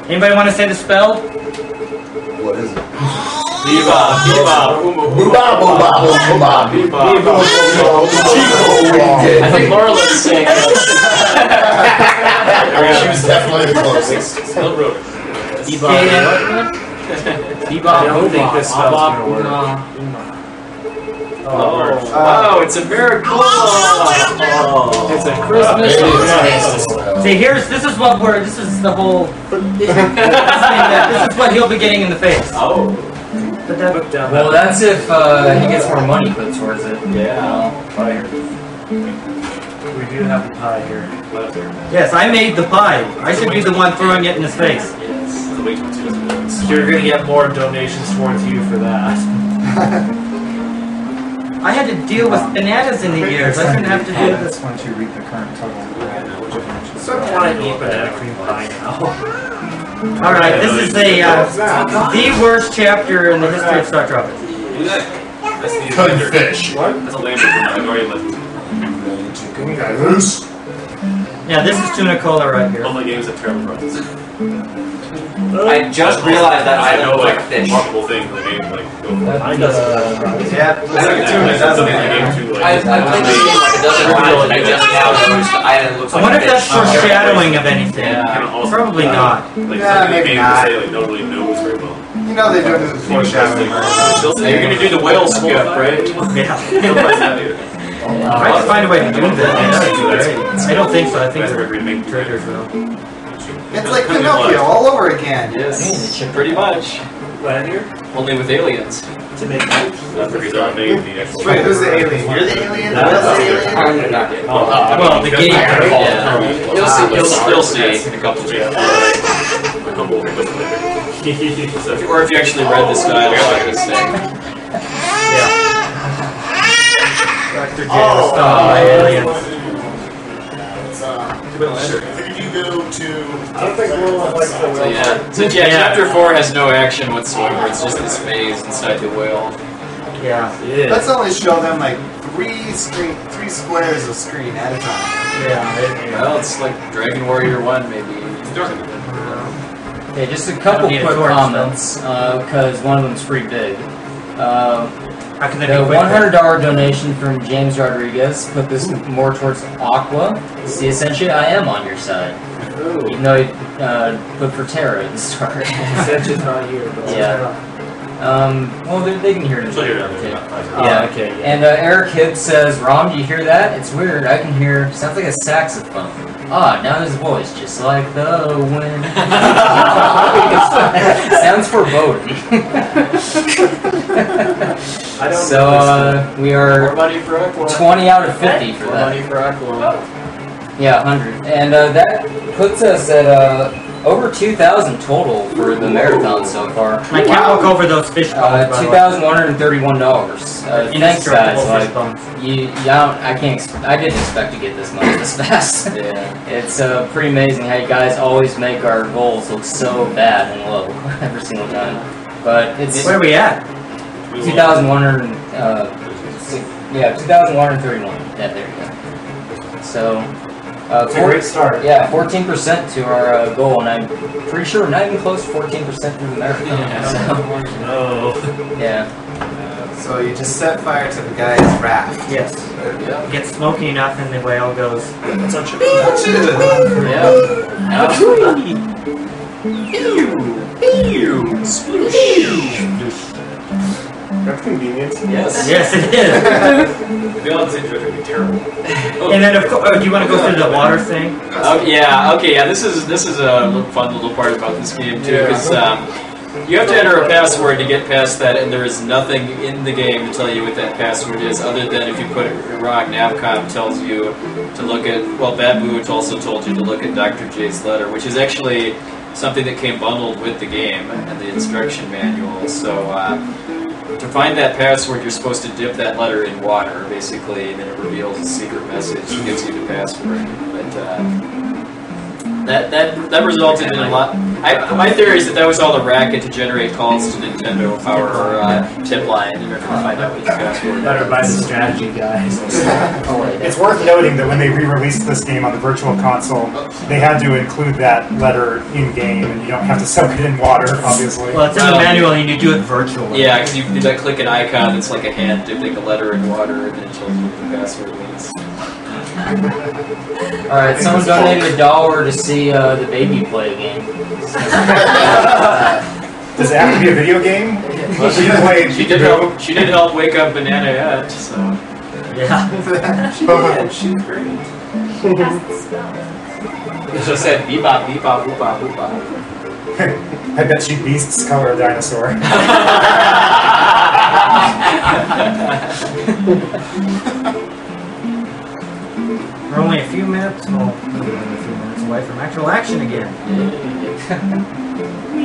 Speaker 1: Anybody want to say the spell?
Speaker 5: What is it?
Speaker 2: Beba, beba,
Speaker 5: Booba, booba, booba,
Speaker 2: beba.
Speaker 5: booba.
Speaker 2: I think Laura was saying
Speaker 5: She was definitely the closest.
Speaker 2: Still wrote
Speaker 1: Beba.
Speaker 6: I don't think this spell's gonna work.
Speaker 2: Oh, it's a miracle!
Speaker 6: It's a Christmas.
Speaker 1: See, this is what this is the whole, this is what he'll be getting in the face.
Speaker 2: Oh.
Speaker 3: Well, that's if he gets more money put towards it.
Speaker 2: Yeah.
Speaker 6: We do have a pie here.
Speaker 1: Yes, I made the pie. I should be the one throwing it in his face.
Speaker 6: You're gonna get more donations towards you for that.
Speaker 1: I had to deal with bananas in the ears. I shouldn't have to do this.
Speaker 7: once you read the current total.
Speaker 6: So I want to eat banana cream pie now.
Speaker 1: Alright, this is the worst chapter in the history of StarTropics.
Speaker 8: That's the
Speaker 5: Cutting
Speaker 8: Lander.
Speaker 5: fish.
Speaker 8: That's a Lambert. I've already left.
Speaker 5: Loose.
Speaker 1: Yeah, this is Tuna Cola right here.
Speaker 8: All my games have terrible runs.
Speaker 10: I just realized that
Speaker 8: I know
Speaker 10: island
Speaker 8: like
Speaker 10: like fish.
Speaker 8: multiple things in the game like go for it.
Speaker 6: Yeah.
Speaker 8: It's like it's something in the game too
Speaker 10: I
Speaker 8: like
Speaker 10: played this game like a dozen times and I just now noticed the island looks
Speaker 1: I
Speaker 10: like
Speaker 1: wonder if
Speaker 10: fish.
Speaker 1: that's foreshadowing of anything.
Speaker 8: kinda also
Speaker 1: Probably not.
Speaker 8: like
Speaker 6: Yeah,
Speaker 8: some of the
Speaker 6: maybe
Speaker 8: games
Speaker 6: not.
Speaker 8: say like nobody knows very well.
Speaker 6: You know they do this foreshadowing.
Speaker 2: You're gonna do the whale skip, right?
Speaker 1: Yeah.
Speaker 8: Nobody's not either.
Speaker 1: I have to find a way to do this. That would be great. I don't think so. I think
Speaker 8: Guys are
Speaker 1: the
Speaker 8: agreed to make
Speaker 1: traders will.
Speaker 6: It's like Pinocchio all over again.
Speaker 2: Yes. Pretty much.
Speaker 6: What here?
Speaker 2: Only with aliens.
Speaker 6: To make
Speaker 8: That's the reason I made the actual.
Speaker 6: Wait, who's the alien? You're the alien? That's the alien?
Speaker 10: I'm not getting
Speaker 1: Well, the game.
Speaker 2: Yeah. You'll see in a couple of
Speaker 8: A couple of things later.
Speaker 2: Or if you actually read this dialogue, it's saying.
Speaker 1: Dr. J was stopped by aliens.
Speaker 5: Did you go to?
Speaker 2: So yeah, chapter 4 has no action whatsoever. It's just this maze inside the whale.
Speaker 1: Yeah.
Speaker 6: Let's only show them like three squares of screen at a time.
Speaker 1: Yeah.
Speaker 2: Well, it's like Dragon Warrior 1, maybe.
Speaker 3: Okay, just a couple quick comments, because one of them's pretty big.
Speaker 1: How can they
Speaker 3: The
Speaker 1: be quick?
Speaker 3: $100 donation from James Rodriguez put this more towards Aqua. See, essentially, I am on your side. Even though he put for Terra at the start.
Speaker 4: Essentially's not here. But
Speaker 3: Yeah. Well, they can hear it.
Speaker 4: Yeah, okay. Yeah.
Speaker 3: And Eric Hibbs says, Rom, do you hear that? It's weird. I can hear, sounds like a saxophone. Ah, now his voice, just like the wind. Sounds foreboding. So, we are 20 out of 50 for that.
Speaker 2: Money for Aqua.
Speaker 3: Yeah, 100. And that puts us at over 2,000 total for the marathon so far.
Speaker 1: I can't look over those fish bones.
Speaker 3: $2,131. Thanks, guys. Like, I didn't expect to get this money this fast.
Speaker 2: Yeah.
Speaker 3: It's pretty amazing how you guys always make our goals look so bad and low every single time. But it's
Speaker 1: Where are we at?
Speaker 3: 2,100. Yeah, 2,131. Yeah, there you go. So.
Speaker 6: It's a great start.
Speaker 3: Yeah, 14% to our goal, and I'm pretty sure we're not even close to 14% through the marathon. Yeah.
Speaker 6: So you just set fire to the guy's raft.
Speaker 1: Yes. It gets smoky enough and the whale goes.
Speaker 2: Touch it.
Speaker 3: Yeah.
Speaker 8: That's convenient.
Speaker 2: Yes.
Speaker 1: Yes, it is.
Speaker 2: The odds are going to be terrible.
Speaker 1: And then, of course, do you want to go through the water thing?
Speaker 2: Yeah. Okay. Yeah. This is a fun little part about this game too, because you have to enter a password to get past that, and there is nothing in the game to tell you what that password is, other than if you put it wrong, Navcom tells you to look at. Well, Babu also told you to look at Dr. J's letter, which is actually something that came bundled with the game and the instruction manual. So. To find that password, you're supposed to dip that letter in water, basically, and then it reveals a secret message that gives you the password. But that resulted in a lot. My theory is that was all the racket to generate calls to Nintendo Power tip line in order to find out what the password.
Speaker 4: Better buy the strategy, guys.
Speaker 7: It's worth noting that when they re-released this game on the Virtual Console, they had to include that letter in-game, and you don't have to soak it in water, obviously.
Speaker 1: Well, it's in the manual and you do it virtually.
Speaker 2: Yeah, because you click an icon that's like a hand dipping a letter in water, and then it tells you what the password is.
Speaker 3: Alright, someone donated $1 to see the baby play a game.
Speaker 7: Does it have to be a video game?
Speaker 2: Well, she did help wake up Banana Head, so.
Speaker 1: Yeah.
Speaker 6: She's great.
Speaker 2: It just said bebop, bebop, boopop, boopop.
Speaker 7: I bet she beasts color a dinosaur.
Speaker 1: We're only a few minutes, well, a few minutes away from actual action again.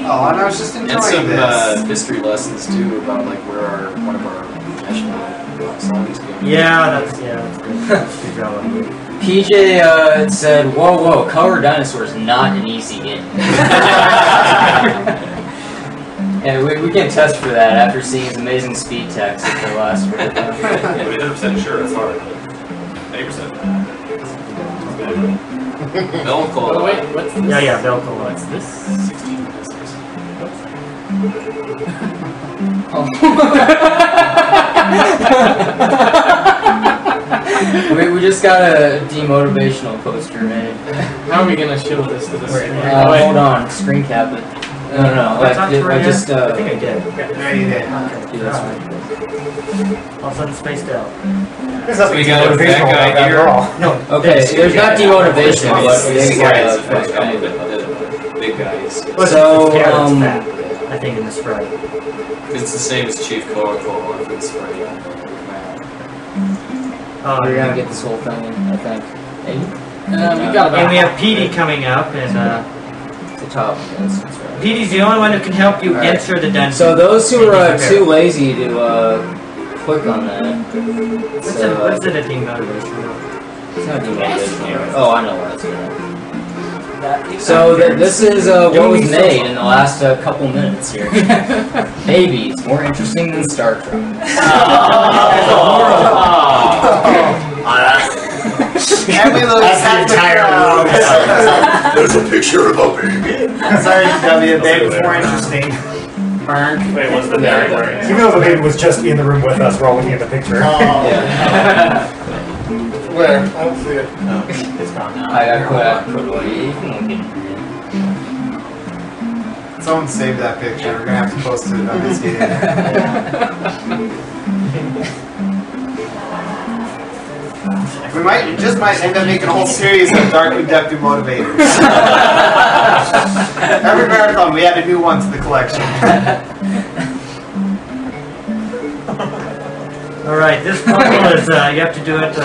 Speaker 6: Oh, and I was just enjoying
Speaker 2: And some
Speaker 6: this.
Speaker 2: history lessons too about like where one of our national songs came from.
Speaker 1: Yeah, that's good. Good job on you.
Speaker 3: PJ said, whoa, Color Dinosaur is not an easy game. And we can test for that after seeing his amazing speed text at the last round.
Speaker 8: Yeah, 100% sure it's hard. 80%.
Speaker 2: Velcola.
Speaker 4: Oh, wait, what's this?
Speaker 1: Yeah, Velcola.
Speaker 4: What's this?
Speaker 8: 16 business.
Speaker 3: We just got a demotivational poster made.
Speaker 4: How are we gonna show this to the screen?
Speaker 3: Hold on, screen cap it. No, I just
Speaker 1: I think I did.
Speaker 6: Yeah, you did.
Speaker 3: do this one.
Speaker 1: All of a sudden spaced out.
Speaker 7: There's nothing
Speaker 2: We got a
Speaker 7: motivational
Speaker 2: bad guy
Speaker 7: about that
Speaker 2: here.
Speaker 7: at all.
Speaker 1: No.
Speaker 3: Okay, there's not demotivation, but
Speaker 2: Big
Speaker 3: we got
Speaker 2: guys.
Speaker 3: a bad guy.
Speaker 2: Big guys.
Speaker 3: So,
Speaker 1: I think in the sprite.
Speaker 2: It's the same as Chief Coca-Cola for the spray.
Speaker 3: we're gonna get this whole thing, I think.
Speaker 4: We got about
Speaker 1: And we have Petey coming up, and
Speaker 3: the top. Yes, that's right.
Speaker 1: Petey's the only one who can help you
Speaker 3: Alright.
Speaker 1: enter the dungeon.
Speaker 3: So those who are
Speaker 1: And he's
Speaker 3: too lazy to click on that.
Speaker 1: What's it a demotivation?
Speaker 3: It's not demotivation. Oh, I know what it's gonna. So this is what was made in the last couple minutes here. Babies, more interesting than StarTropics.
Speaker 6: And we look at the entire room.
Speaker 5: There's a picture of a baby.
Speaker 6: Sorry, W. Baby's more interesting.
Speaker 8: Wait, what's the name?
Speaker 7: Even though the baby was just in the room with us, we're all looking at the picture.
Speaker 5: Where? I don't see it.
Speaker 10: No, it's gone now.
Speaker 3: I put away. You can look in here.
Speaker 6: Someone save that picture. We're gonna have to post it on this game. We might end up making a whole series of dark reductive motivators. Every marathon, we add a new one to the collection.
Speaker 1: All right, this puzzle is you have to do it.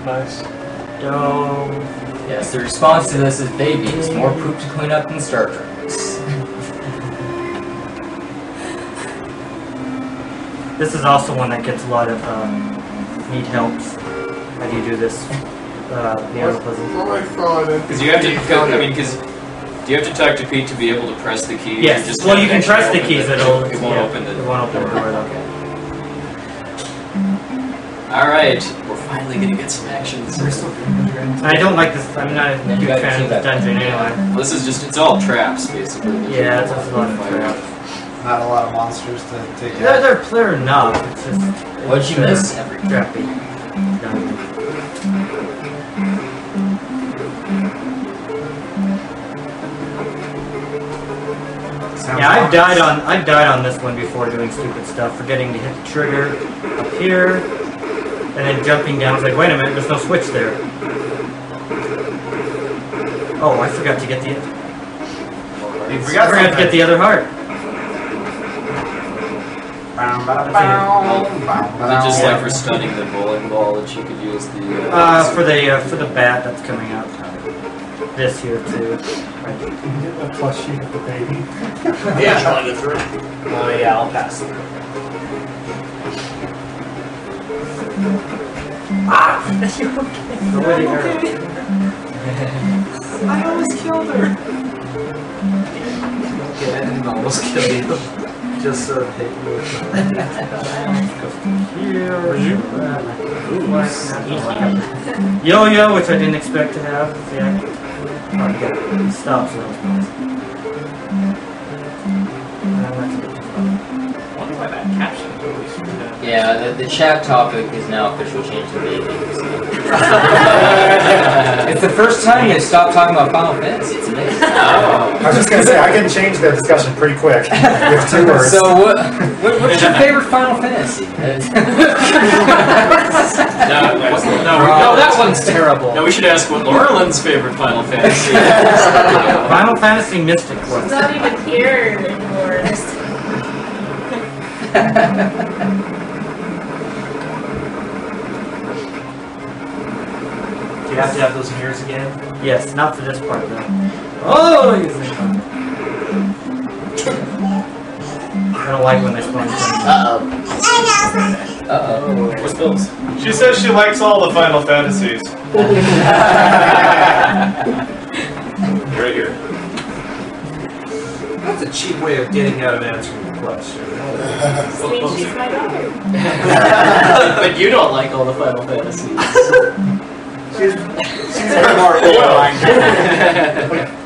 Speaker 8: Nice.
Speaker 3: Yes, the response to this is babies, more poop to clean up than StarTropics.
Speaker 1: This is also one that gets a lot of need helps. How do you do this? The other puzzle.
Speaker 2: Because you have to, because do you have to talk to Pete to be able to press the keys?
Speaker 1: Yes.
Speaker 2: Just
Speaker 1: Well, you can press the keys.
Speaker 2: It won't open the
Speaker 1: It won't open the door.
Speaker 2: Okay. All right, we're finally gonna get some action.
Speaker 1: I don't like this. I'm not a huge fan of this dungeon anyway.
Speaker 2: Well, this is just—it's all traps, basically.
Speaker 1: Yeah, it's just a lot of traps.
Speaker 6: Not a lot of monsters to take
Speaker 1: They're
Speaker 6: out.
Speaker 1: clear enough. It's just
Speaker 3: What'd you miss?
Speaker 1: every trappy. Yeah, I've died on this one before doing stupid stuff, forgetting to hit the trigger up here, and then jumping down. I was like, wait a minute, there's no switch there. Oh, I forgot to get the.
Speaker 6: You
Speaker 1: I forgot to get the other heart.
Speaker 2: Is it just like for stunning the bowling ball that you could use the?
Speaker 1: For the bat that's coming out. This here too.
Speaker 7: A plush sheet of the baby.
Speaker 10: Yeah, trying to through.
Speaker 4: Oh yeah, I'll pass through.
Speaker 6: I almost killed her.
Speaker 10: Okay, I didn't almost kill you. Just hit you with
Speaker 1: Yo-yo, which I didn't expect to have. Yeah. Oh, yeah. Stop, so that was nice.
Speaker 4: Wonder why that caption totally screwed up.
Speaker 3: Yeah, the chat topic is now officially changed to babies. It's the first time they stopped talking about Final Fantasy. It's amazing.
Speaker 7: I was just gonna say I can change the discussion pretty quick with 2 words.
Speaker 3: So what's your favorite Final Fantasy?
Speaker 4: No, that one's terrible.
Speaker 2: No, we should ask what Laurelyn's favorite Final Fantasy is.
Speaker 1: Final Fantasy Mystic
Speaker 9: It's
Speaker 1: Quest.
Speaker 9: not even here anymore.
Speaker 6: Do you have to have those mirrors again?
Speaker 1: Yes, not for this part though. Oh, you think I don't like when they spawn.
Speaker 3: Uh-oh.
Speaker 2: What's those?
Speaker 8: She says she likes all the Final Fantasies. Right here.
Speaker 10: That's a cheap way of getting out of answering the question.
Speaker 9: This means she's my daughter.
Speaker 2: But you don't like all the Final Fantasies.
Speaker 6: She's very more
Speaker 8: I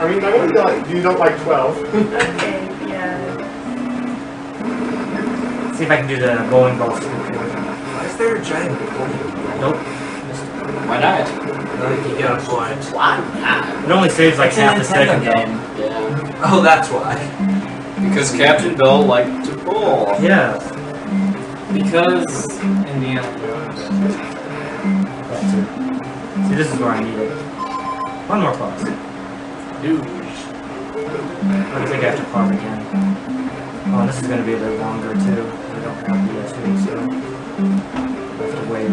Speaker 8: mean, I wouldn't be like, you don't like 12.
Speaker 9: Okay, yeah.
Speaker 1: See if I can do the bowling ball scoop here.
Speaker 10: Why is there a giant bowling?
Speaker 1: Nope.
Speaker 2: Why not?
Speaker 10: I think you got a point.
Speaker 1: It only saves like
Speaker 3: It's a
Speaker 1: half a
Speaker 3: Nintendo
Speaker 1: second though.
Speaker 3: game.
Speaker 2: Yeah.
Speaker 10: Oh, that's why.
Speaker 2: Because Captain Bell liked to bowl.
Speaker 1: Yeah.
Speaker 4: Because Indiana Jones.
Speaker 1: That too. See, this is where I need it. One more pause.
Speaker 4: Dude.
Speaker 1: I think I have to pause again. Oh, and this is going to be a bit longer too. I don't have PS2, so I have to wait.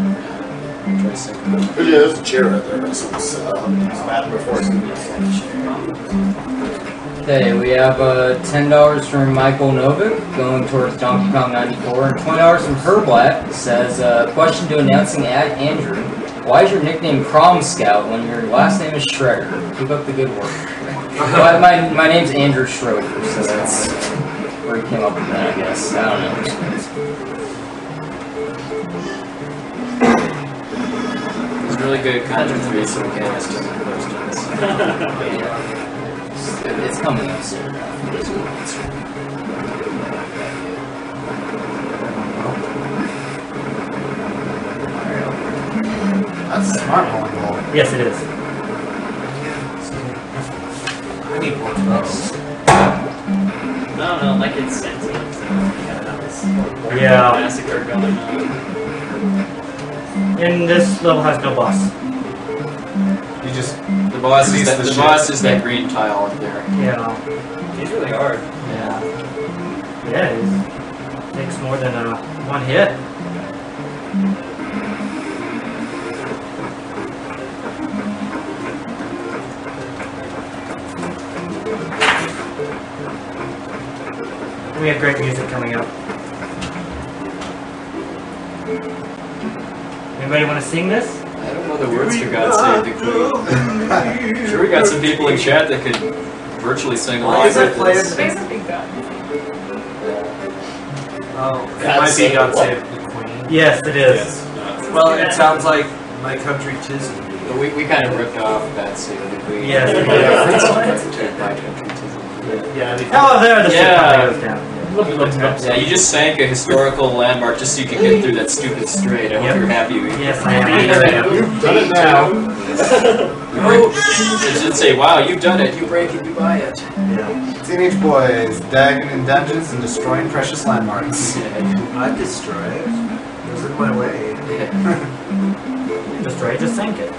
Speaker 2: Try a second.
Speaker 5: Yeah, there's a chair right there. It's before it's
Speaker 3: Okay, we have $10 from Michael Novik going towards Donkey Kong 94, and $20 from Herblat. Says, question to announcing at Andrew. Why is your nickname Prom Scout when your last name is Shredder? Keep up the good work. Well, my name's Andrew Schroeder, so that's where he came up with that, I guess. I don't know.
Speaker 2: It's really good contra 3, so we can't ask too many questions.
Speaker 3: It's coming up soon.
Speaker 5: That's a smart bowling ball.
Speaker 1: Yes, it is.
Speaker 6: I need one of those.
Speaker 4: No, like it's sentient. So you gotta have this
Speaker 1: Yeah.
Speaker 4: massacre going on.
Speaker 1: And this level has no boss.
Speaker 6: You just
Speaker 2: The boss
Speaker 6: Release
Speaker 2: is
Speaker 6: the
Speaker 2: the
Speaker 6: ship.
Speaker 2: boss is that green tile up there.
Speaker 1: Yeah.
Speaker 4: It's really hard.
Speaker 1: Yeah. Yeah, it takes more than one hit. We have great music coming up. Anybody want to sing this?
Speaker 2: I don't know the words for God Save the Queen. Sure, we got some people in chat that could virtually sing along with this.
Speaker 6: oh, it might be God Save the Queen.
Speaker 1: Yes, it is.
Speaker 6: Well, it sounds like My Country 'Tis of Thee.
Speaker 2: But we kind of ripped off God Save the Queen.
Speaker 1: Yes, it
Speaker 2: Yeah,
Speaker 1: is.
Speaker 2: My Country 'Tis of Thee.
Speaker 6: Yeah,
Speaker 1: Oh, there, the ship
Speaker 2: Yeah.
Speaker 1: finally goes down.
Speaker 2: Yeah, you just sank a historical landmark just so you could get through that stupid strait. I hope you're happy with
Speaker 1: Yes, I am.
Speaker 5: You've done it now.
Speaker 2: It should say, wow, you've done it. You break it, you buy it.
Speaker 6: Teenage boys dagging in dungeons and destroying precious landmarks.
Speaker 8: I destroy it. It was in my way.
Speaker 1: Destroy it, just sank it.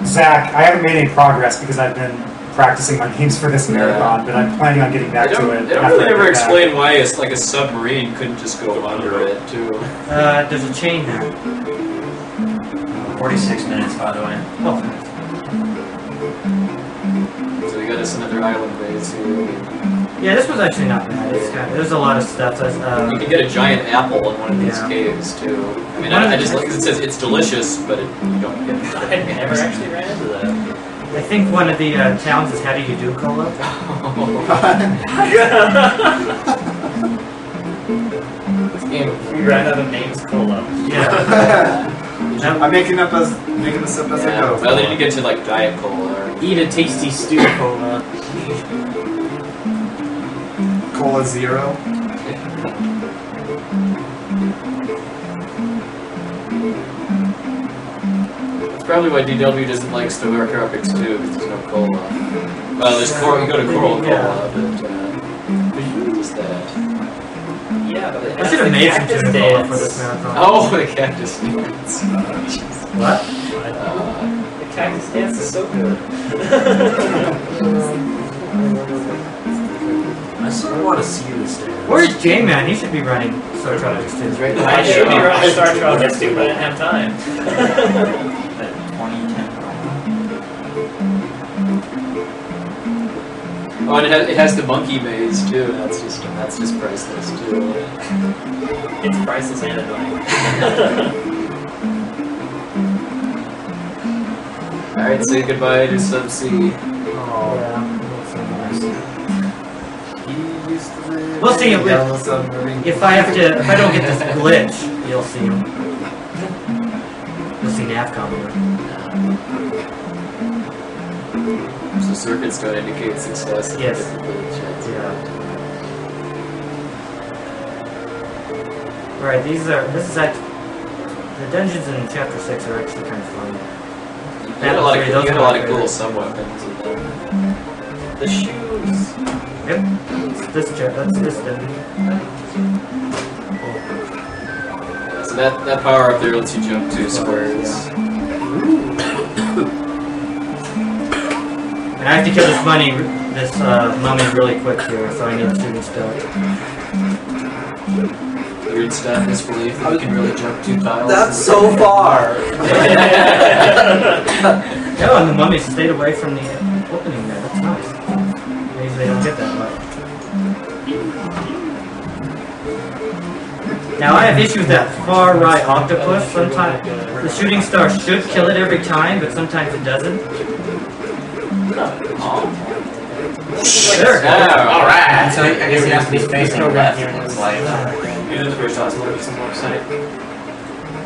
Speaker 7: Zach, I haven't made any progress because I've been practicing my names for this marathon, but I'm planning on getting back to it.
Speaker 2: They don't really ever explain why it's like a submarine couldn't just go under it, too.
Speaker 1: There's a chain there.
Speaker 3: 46 minutes, by the way.
Speaker 1: Oh.
Speaker 2: So we got us another island base here.
Speaker 1: Yeah, this was actually not bad. It's kind of, there's a lot of stuff.
Speaker 2: You can get a giant apple in one of these
Speaker 1: Yeah.
Speaker 2: caves, too. I mean, I just like it says it's delicious, but you don't get it.
Speaker 4: I never actually ran into that.
Speaker 1: I think one of the towns is How Do You Do, Cola?
Speaker 2: This game.
Speaker 4: We ran out of names, Cola.
Speaker 1: Yeah.
Speaker 6: I'm making this up as I go.
Speaker 2: Well, then you get to like Diet Cola. Or...
Speaker 4: Eat a tasty stew, Cola.
Speaker 6: Cola Zero.
Speaker 2: That's probably why DW doesn't like StarTropics too, because there's no cola. Well, there's you go to Coral Cola, but usually just that.
Speaker 4: Yeah, but
Speaker 1: I should have made some tuna cola for this marathon.
Speaker 2: Oh, the cactus dance.
Speaker 1: What?
Speaker 4: the cactus dance is so good.
Speaker 8: I sort of want to see this dance.
Speaker 1: Where's J-Man? He should be running StarTropics too.
Speaker 2: Right
Speaker 4: I should be running StarTropics too, but I didn't have time.
Speaker 3: That 2010
Speaker 2: Oh, and it has the monkey maze too. That's just priceless too.
Speaker 4: It's priceless and annoying.
Speaker 2: All right, say goodbye to Subsea.
Speaker 6: Oh,
Speaker 1: Yeah.
Speaker 6: he used to live
Speaker 1: We'll see if
Speaker 6: down the submarine.
Speaker 1: If I don't get this glitch, you'll see him. You'll see Navcom here.
Speaker 2: So circuits don't indicate success.
Speaker 1: Yes.
Speaker 2: Yeah.
Speaker 1: Right, this is actually, the dungeons in Chapter 6 are actually kind of fun.
Speaker 2: You get a lot of cool sub-weapons with them.
Speaker 4: The shoes.
Speaker 1: Yep. That's this dungeon.
Speaker 2: So that power up there lets you jump 2 squares.
Speaker 1: And I have to kill this mummy really quick here, so I need to restart.
Speaker 2: Weird stuff, disbelief that you can really jump 2 tiles.
Speaker 8: That's so far!
Speaker 1: Yeah, and the mummies stayed away from the opening there. That's nice. Maybe they don't get that much. Now I have issues with that far right octopus sometimes. The shooting star should kill it every time, but sometimes it doesn't. There.
Speaker 3: Alright. So I guess he has to be facing left. It's like.
Speaker 4: Load some website.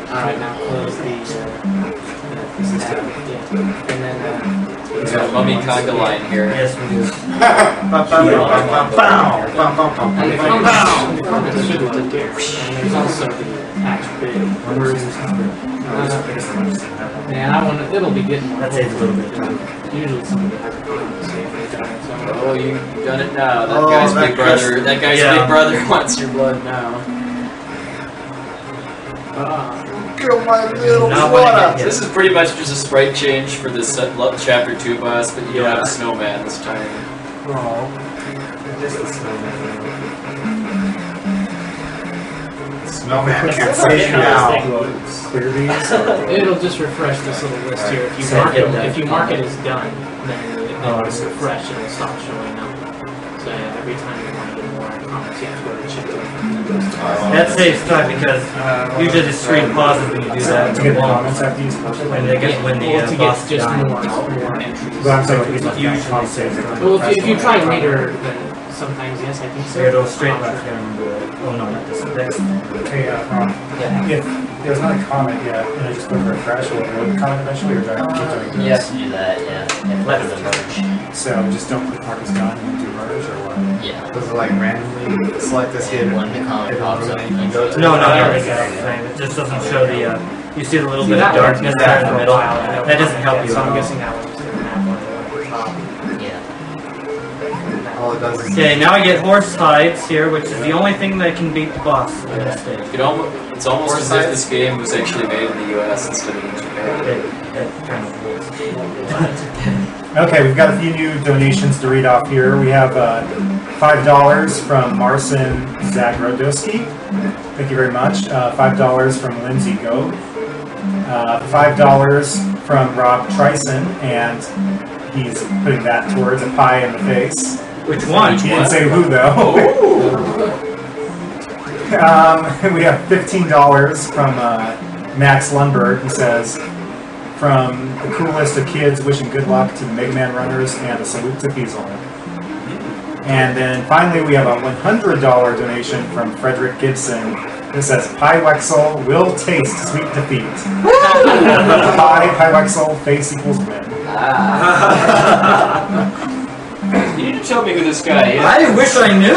Speaker 4: Alright, now close the tab. Yeah. And then
Speaker 2: We've got Mummy Conga line here.
Speaker 1: Yes, we do.
Speaker 4: And there's also the patch bid. Yeah, that one, it'll be getting more.
Speaker 1: That saves a little bit of time.
Speaker 4: Usually somebody has a comment to say if they've done it.
Speaker 2: Oh, you've done it now. That guy's big brother. That guy's big brother wants your blood now.
Speaker 5: Kill my little
Speaker 1: Not
Speaker 5: brother.
Speaker 2: This is pretty much just a sprite change for this chapter 2 boss, but you don't have a snowman this time.
Speaker 1: Oh. Just a snowman.
Speaker 6: Snowman can't see you now.
Speaker 7: Clear these.
Speaker 4: It'll just refresh this little list here. If you mark it as done, then it'll refresh and it'll stop showing up. So yeah, every time you want to get more comments, you have to go to check it.
Speaker 1: That saves time because usually the screen pauses when you do that.
Speaker 7: To get the comments after you
Speaker 1: When the
Speaker 4: to
Speaker 1: boss
Speaker 4: get just
Speaker 1: dies.
Speaker 4: more entries.
Speaker 7: But I'm saying
Speaker 1: Usually saves it.
Speaker 4: Well, if you try later, then sometimes yes, I think so.
Speaker 1: So it'll straight left. I can't remember. Oh no, not this. Next.
Speaker 7: Okay, if there's not a comment yet, and I just click refresh, will it comment eventually, or do I have to keep doing
Speaker 3: You have
Speaker 7: this?
Speaker 3: to do that, yeah. You have to
Speaker 1: Left.
Speaker 3: do the merge.
Speaker 7: So just don't click mark as done and do merge, or what?
Speaker 3: Yeah.
Speaker 6: Does it like randomly select this here?
Speaker 3: When the comment pops up, you can go to
Speaker 1: No, not everything. It just doesn't show the. You see the little bit of darkness there in the middle. That doesn't help you
Speaker 4: So
Speaker 1: at
Speaker 4: I'm
Speaker 1: all.
Speaker 4: guessing that one's just gonna have one at the top.
Speaker 3: Yeah.
Speaker 6: All it does is
Speaker 1: Okay, now I get horse hides here, which is the only thing that can beat the boss at this stage.
Speaker 2: It's almost as if this game was actually made in the US instead of in Japan.
Speaker 1: That kind of works.
Speaker 7: Okay, we've got a few new donations to read off here. We have $5 from Marcin Zagrodowski. Thank you very much. $5 from Lindsay Go. $5 from Rob Trison, and he's putting that towards a pie in the face.
Speaker 1: Which one?
Speaker 7: He didn't say who, though. We have $15 from Max Lundberg. He says, from the coolest of kids, wishing good luck to the Mega Man runners and a salute to Fiesel. And then finally, we have a $100 donation from Frederick Gibson. It says, Pi Wexel will taste sweet defeat. Pi Wexel, face equals win.
Speaker 2: You need to tell me who this guy is.
Speaker 1: I wish I knew!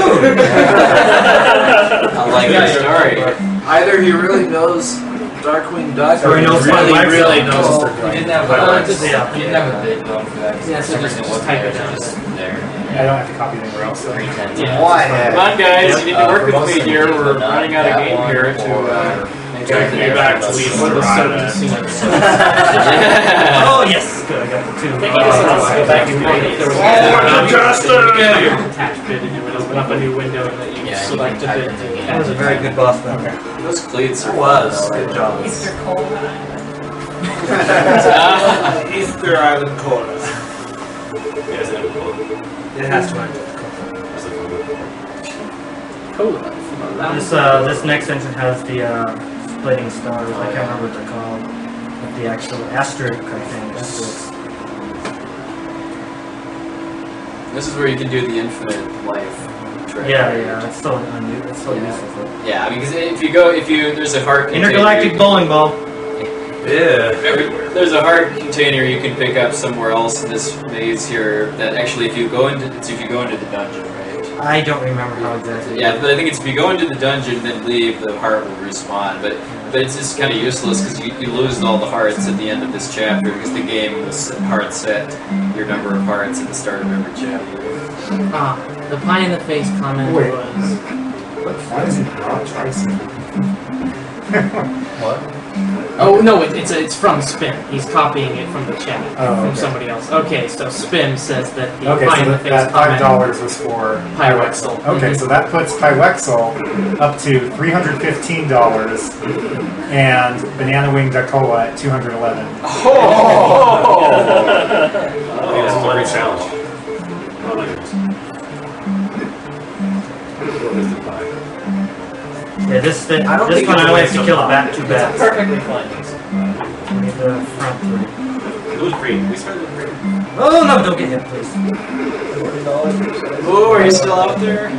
Speaker 2: I like your story.
Speaker 10: Either he really knows Darkwing Duck,
Speaker 1: Or he knows Pi Wexel.
Speaker 10: really knows.
Speaker 3: You didn't have a bid going for that.
Speaker 4: Yeah, so
Speaker 3: Everything
Speaker 4: just
Speaker 3: was
Speaker 4: type
Speaker 3: there,
Speaker 4: it down.
Speaker 3: just there.
Speaker 7: I don't have to copy it anywhere else. So.
Speaker 3: 310.
Speaker 4: Yeah.
Speaker 6: why?
Speaker 2: Come on, guys, you need to work with me here. We're running out of game here to
Speaker 10: Maybe back to leave
Speaker 4: One of the
Speaker 10: Survive.
Speaker 4: sodas seen it.
Speaker 1: Oh, yes! Good, I got the two.
Speaker 4: I think it's go back to there was attach bid and it would open up a new window and let you
Speaker 3: Yeah,
Speaker 4: select a bid.
Speaker 1: That was a very good boss battle.
Speaker 2: Those cleats are
Speaker 6: Good job.
Speaker 9: Easter cold.
Speaker 6: Easter Island Chorus. It has to end.
Speaker 1: This next engine has the splitting stars. I can't remember what they're called. But the actual asterisk, I think. Asterisks.
Speaker 2: This is where you can do the infinite life trick.
Speaker 1: Yeah, it's still it's still useful.
Speaker 2: Yeah, because there's a heart container.
Speaker 1: Intergalactic bowling ball.
Speaker 2: Yeah. There's a heart container you can pick up somewhere else in this maze here. That actually, if you go into the dungeon, right?
Speaker 1: I don't remember how exactly.
Speaker 2: Yeah, but I think it's if you go into the dungeon and then leave, the heart will respawn. But it's just kind of useless because you lose all the hearts at the end of this chapter because the game was hard set your number of hearts at the start of every chapter.
Speaker 4: The pie in the face comment
Speaker 7: Wait.
Speaker 4: was.
Speaker 7: Why is it Rob Trison?
Speaker 6: What?
Speaker 4: Oh no, it's from Spin. He's copying it from the chat from
Speaker 7: okay.
Speaker 4: somebody else. Okay, so Spin says that the
Speaker 7: Okay,
Speaker 4: pie
Speaker 7: so
Speaker 4: in the face
Speaker 7: that
Speaker 4: comment.
Speaker 7: $5 was for
Speaker 4: Pi Wexel.
Speaker 7: Okay, so that puts Pi Wexel up to $315 and Banana Wing Dacola at $211.
Speaker 10: That's a great challenge.
Speaker 1: Yeah, this one I only have to kill it back too bad.
Speaker 4: Perfectly fine.
Speaker 1: the front three.
Speaker 2: It was green. We started with green.
Speaker 1: Oh no! Don't get hit, please.
Speaker 2: Oh, are you still out there?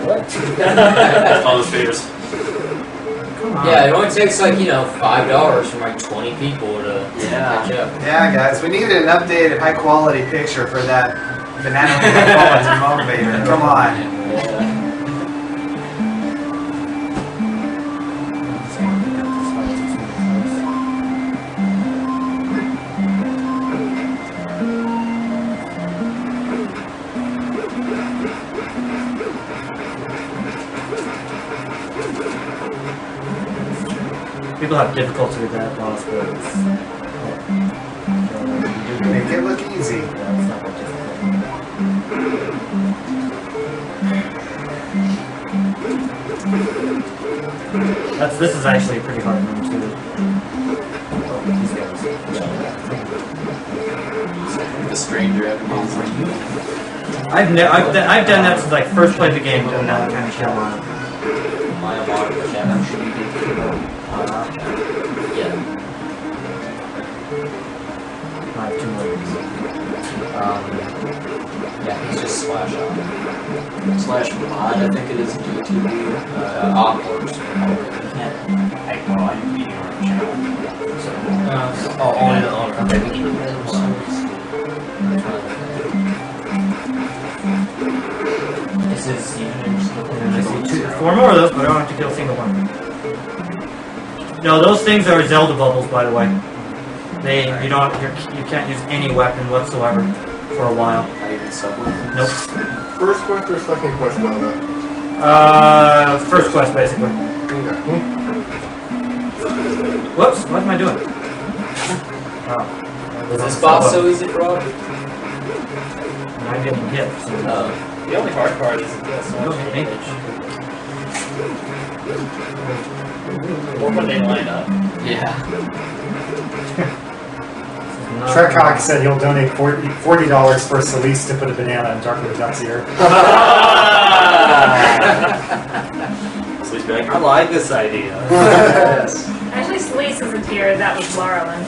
Speaker 3: What?
Speaker 2: All those favors.
Speaker 3: Yeah, it only takes like, you know, $5 from like 20 people to catch up.
Speaker 6: Yeah, guys, we needed an updated, high-quality picture for that banana motivator. Come on.
Speaker 1: People have difficulty with that boss, but it's...
Speaker 6: Make it look easy.
Speaker 1: Yeah, it's not that difficult. This is actually a pretty hard room too. Oh, these guys.
Speaker 2: The stranger
Speaker 1: I've done that since like first played the game, doing that kind of shit on it.
Speaker 3: Yeah.
Speaker 1: I have 2 movies.
Speaker 3: Yeah, he's just slash on.
Speaker 2: Slash mod, I think it is in DTV.
Speaker 3: Awkward.
Speaker 7: I'm meeting on the channel. So,
Speaker 3: Okay, we can do that. This is
Speaker 1: And I see 4 more of those, but I don't have to kill a single one. No, those things are Zelda bubbles, by the way. You can't use any weapon whatsoever for a while.
Speaker 2: Not even subweapons.
Speaker 1: Nope.
Speaker 8: First quest or second quest on that?
Speaker 1: First quest basically. Whoops, what am I doing? Oh.
Speaker 3: Is this boss so easy for all?
Speaker 1: I'm getting hit. So
Speaker 4: The only hard part is this
Speaker 1: don't
Speaker 4: one.
Speaker 1: hit me.
Speaker 4: Or when they line up.
Speaker 3: Yeah.
Speaker 7: Trekhawk said he'll donate $40 for Celeste to put a banana in Dark Duck's ear.
Speaker 6: I like this idea.
Speaker 9: Yes. Actually, Celeste isn't here. That was Larlin.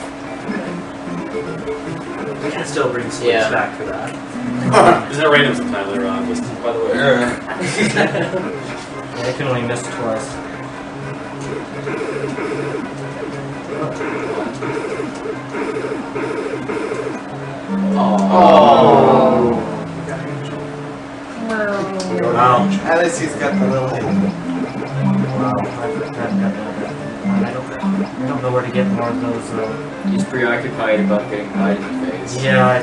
Speaker 6: We can still bring Celeste back for that.
Speaker 2: Is that random sometime later on, by the way?
Speaker 1: I can only miss twice.
Speaker 2: Oh.
Speaker 1: Wow.
Speaker 6: At least he's got the little hit.
Speaker 1: Wow. I don't know where to get more of those.
Speaker 2: He's preoccupied about getting pie in the face.
Speaker 1: Yeah.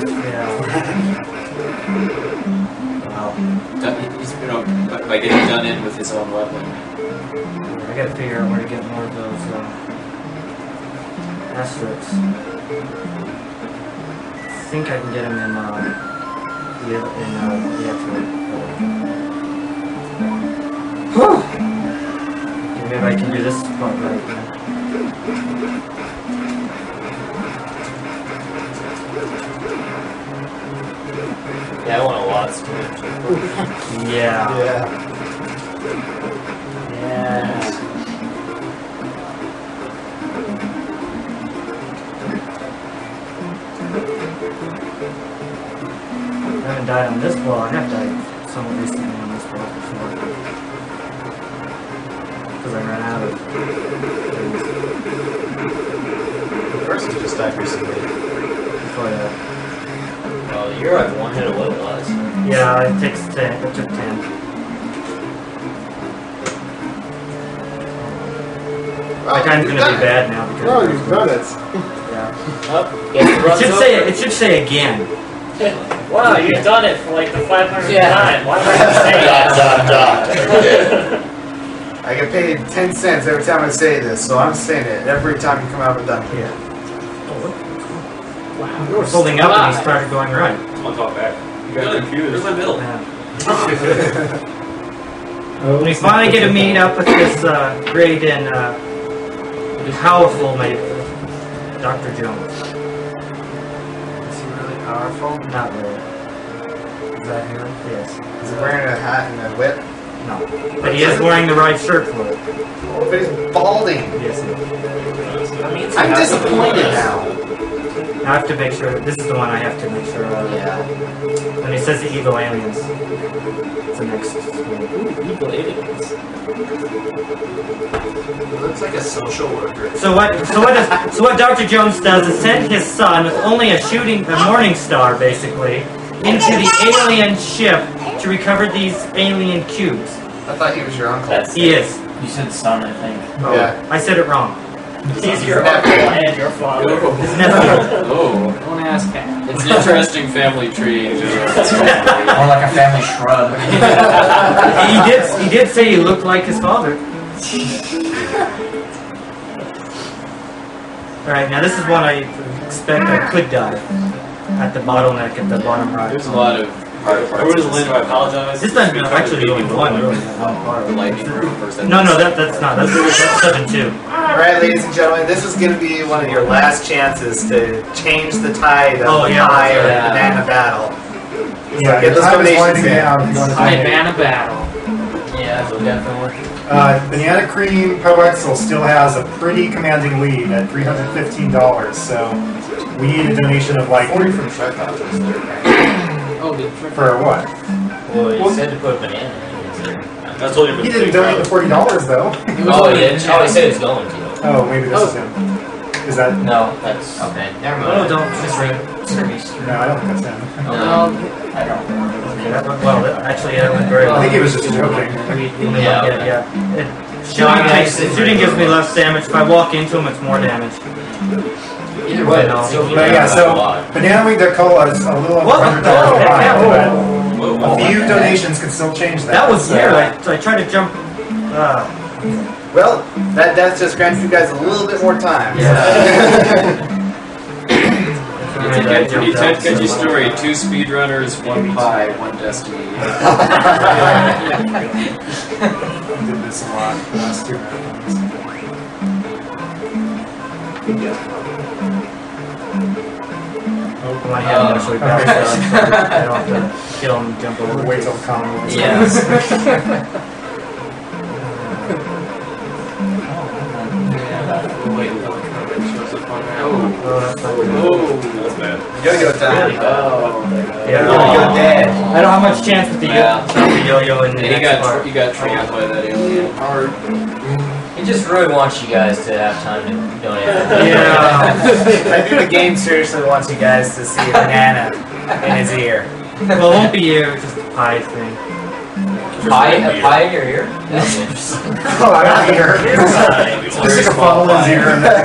Speaker 1: Wow.
Speaker 2: He's, by getting done in with his own weapon.
Speaker 1: I gotta figure out where to get more of those asterisks. I think I can get them in the actual. Maybe I can do this part right now.
Speaker 4: Yeah, I want a lot of
Speaker 1: Yeah. I haven't died on this ball. I have died somewhat recently on this ball before. Because I ran out of things.
Speaker 6: The person just died recently.
Speaker 1: Before that.
Speaker 4: Well, you're like 1 hit away with us.
Speaker 1: Yeah, it takes 10. It took 10. My time's gonna be bad now because.
Speaker 8: No, you've done it.
Speaker 1: Yeah.
Speaker 4: Oh,
Speaker 1: It should say again.
Speaker 4: wow, you've done it for like the 500th
Speaker 3: Yeah.
Speaker 4: time. Why would I say that?
Speaker 6: I get paid 10 cents every time I say this, so I'm saying it every time you come out with a done.
Speaker 1: Yeah. Wow. You were holding up and he started going right.
Speaker 2: Come on, talk back. You got confused. Where's my middle?
Speaker 1: Yeah. When we finally get to meet up with this great and powerful Dr. Jones.
Speaker 6: Is he really powerful?
Speaker 1: Not really. Is that him? Yes.
Speaker 6: Is he wearing a hat and a whip?
Speaker 1: No. But he is wearing the right shirt for it.
Speaker 6: But he's balding.
Speaker 1: Yes,
Speaker 6: I'm disappointed now.
Speaker 1: I have to make sure. This is the one I have to make sure of.
Speaker 6: Yeah.
Speaker 1: When he says the evil aliens. It's the next one.
Speaker 4: Ooh, evil aliens.
Speaker 10: He looks like a social worker.
Speaker 1: So what Dr. Jones does is send his son with only a morning star, basically, into the alien ship to recover these alien cubes.
Speaker 6: I thought he was your uncle.
Speaker 1: He is.
Speaker 3: You said son, I think.
Speaker 1: Oh,
Speaker 6: Yeah.
Speaker 1: I said it wrong.
Speaker 4: He's your uncle and your father.
Speaker 1: His nephew.
Speaker 2: Oh,
Speaker 4: Don't ask Cat.
Speaker 2: it's an interesting family tree.
Speaker 3: More like a family shrub.
Speaker 1: He did say he looked like his father. Alright, now this is one I expect I could die. At the bottleneck at the bottom right.
Speaker 2: There's a lot of hard parts.
Speaker 8: Who is Lynn? I apologize.
Speaker 1: This is actually the only one, really.
Speaker 2: Lightning room person.
Speaker 1: No, that's not. That's 7-2.
Speaker 6: Alright, ladies and gentlemen, this is going to be one of your last chances to change the tide of the pie or the banana battle.
Speaker 7: Yeah,
Speaker 6: get those
Speaker 7: time is
Speaker 6: donations
Speaker 7: winding
Speaker 6: in.
Speaker 7: down if you want to
Speaker 4: High
Speaker 7: donate.
Speaker 4: banana battle.
Speaker 3: Yeah, so definitely.
Speaker 7: Banana Cream Poexel still has a pretty commanding lead at $315, so we need a donation of like
Speaker 10: 40 from StarTropics was there, right?
Speaker 4: Oh,
Speaker 7: for what?
Speaker 3: Well, you said to put a banana in it.
Speaker 8: That's totally
Speaker 7: He didn't donate the $40 though.
Speaker 3: Oh, he didn't? Oh, he said he was going to.
Speaker 7: Oh, maybe this is him. Is that?
Speaker 3: No, that's... Okay, never mind.
Speaker 1: Oh, don't.
Speaker 3: Just ring.
Speaker 7: No, I don't think that's him.
Speaker 3: No, I don't remember.
Speaker 1: Okay, that went well. Actually, that went very well.
Speaker 7: I think he was just joking.
Speaker 1: Yeah. Shooting gives me less damage. If I walk into him, it's more damage.
Speaker 3: Either way,
Speaker 1: No.
Speaker 7: But yeah, so Banana Wing Cola is a little over $100 behind, but a few donations can still change that.
Speaker 1: That was weird. I tried to jump.
Speaker 6: Well, that's just granted you guys a little bit more time.
Speaker 2: It's a Ted Kenji story. 2 speedrunners, 1 pie, 1 destiny.
Speaker 7: I did this a lot the last 2 marathons.
Speaker 1: My hand actually bounced out, so I don't have to kill him and jump over.
Speaker 7: Wait till the comment was
Speaker 3: Yes.
Speaker 4: Wait until the comment shows up on there.
Speaker 1: Oh, that's not good.
Speaker 8: That's bad.
Speaker 6: Yo-yo time.
Speaker 1: Yeah,
Speaker 6: Yo-yo dad.
Speaker 1: I don't have much chance with the yo-yo in the next part.
Speaker 2: You got trapped by that alien.
Speaker 3: He just really wants you guys to have time to donate.
Speaker 1: Yeah.
Speaker 6: I think the game seriously wants you guys to see a banana in his ear.
Speaker 1: Well, it won't be you, it's just a pie thing.
Speaker 3: A pie in your ear? That's interesting.
Speaker 7: Oh, I got here. Just like a funnel in his ear and then...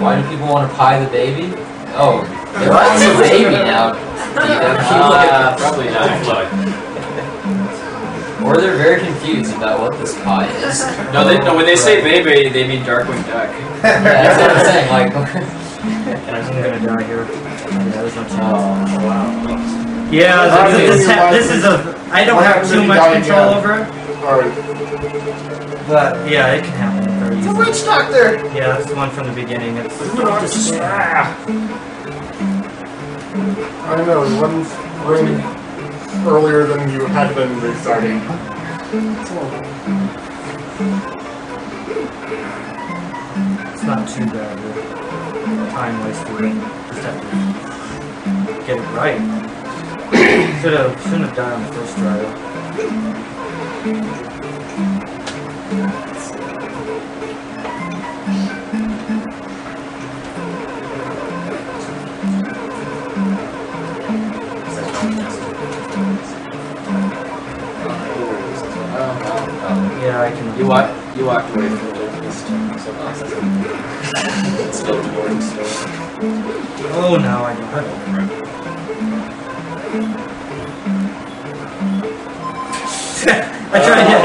Speaker 3: Why do people want to pie the baby? Oh, they want the baby now.
Speaker 2: Probably not.
Speaker 3: Or they're very confused about what this pie is.
Speaker 2: No, when they say baby, they mean Darkwing Duck.
Speaker 3: Yeah, that's what I'm saying. Like,
Speaker 1: I'm gonna die here. Yeah, there's no chance.
Speaker 3: oh wow.
Speaker 1: Yeah, this is a. I don't have too much control over it. But yeah, it can happen very
Speaker 6: The
Speaker 1: easily.
Speaker 6: witch doctor!
Speaker 1: Yeah, that's the one from the beginning. It's
Speaker 11: I know, one ring earlier than you had been restarting.
Speaker 1: It's not too bad. Time waster. Just have to get it right. Shouldn't have died on the first try. Yeah, I can.
Speaker 2: You walked away from it at least. It's still boring still.
Speaker 1: Oh no, I don't. I try to get.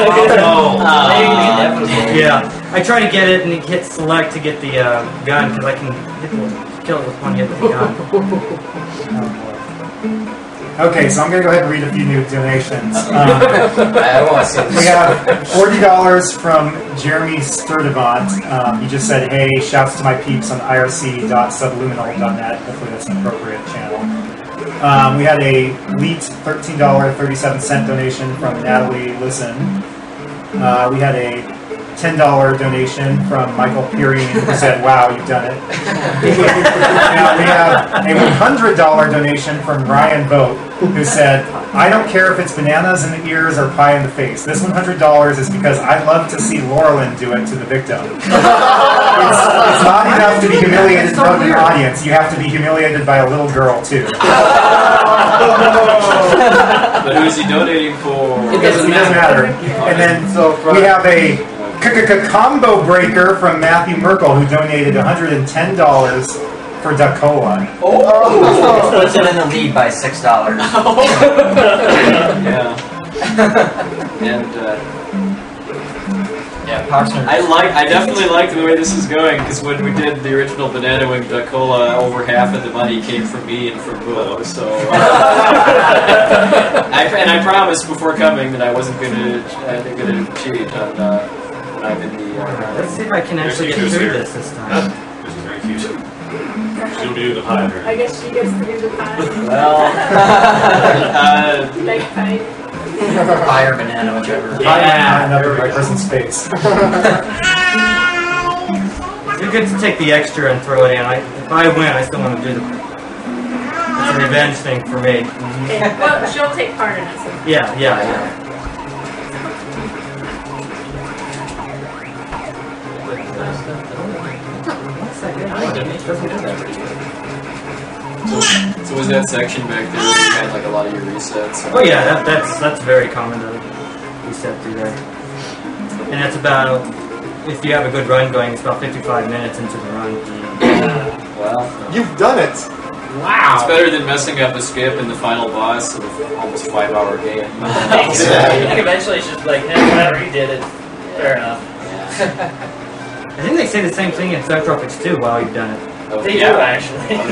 Speaker 1: Yeah, I try to get it and hit select to get the gun because I can kill it with one hit with the gun.
Speaker 7: Okay, so I'm going to go ahead and read a few new donations.
Speaker 3: I want to see this.
Speaker 7: We have $40 from Jeremy Sturdivant. He just said, hey, shouts to my peeps on irc.subliminal.net. Hopefully that's an appropriate channel. We had a elite $13.37 donation from Natalie Listen. We had a $10 donation from Michael Peering, who said, "Wow, you've done it." Now we have a $100 donation from Ryan Vogt, who said, "I don't care if it's bananas in the ears or pie in the face. This $100 is because I love to see Laurelyn do it to the victim." It's not enough to be humiliated in front of an audience. You have to be humiliated by a little girl, too.
Speaker 2: But who's he donating for?
Speaker 7: It doesn't matter. And then we have a combo breaker from Matthew Merkel, who donated $110 for Duck-Cola.
Speaker 3: Oh! Puts him in the lead by $6.
Speaker 2: Yeah. And
Speaker 3: yeah, Parksman.
Speaker 2: I definitely like the way this is going, because when we did the original Banana Wing Duck-Cola, over half of the money came from me and from Bo. So I promised before coming that I wasn't going to cheat on. I'm in the.
Speaker 1: Let's see if I can actually get through this time.
Speaker 8: This is very cute. She'll do the pie.
Speaker 9: I guess she gets to do the pie.
Speaker 2: Well,
Speaker 9: Like pie.
Speaker 3: Pie or banana, whichever.
Speaker 7: Yeah, another right person's face.
Speaker 1: You're good to take the extra and throw it in. If I win, I still want to do the. It's a revenge thing for me.
Speaker 9: Okay. Well, she'll take part in it. So.
Speaker 1: Yeah.
Speaker 2: So was that section back there where you had like a lot of your resets?
Speaker 1: Oh yeah, that's very common to reset through there. And that's about, if you have a good run going, it's about 55 minutes into the run.
Speaker 2: Well,
Speaker 11: you've done it.
Speaker 2: Wow. It's better than messing up a skip in the final boss of an almost 5-hour game.
Speaker 12: Exactly. Eventually it's just like, hey, whatever, you did it. Fair enough.
Speaker 1: I think they say the same thing in StarTropics too while you've done it.
Speaker 2: Oh,
Speaker 12: They do actually.
Speaker 2: Oh,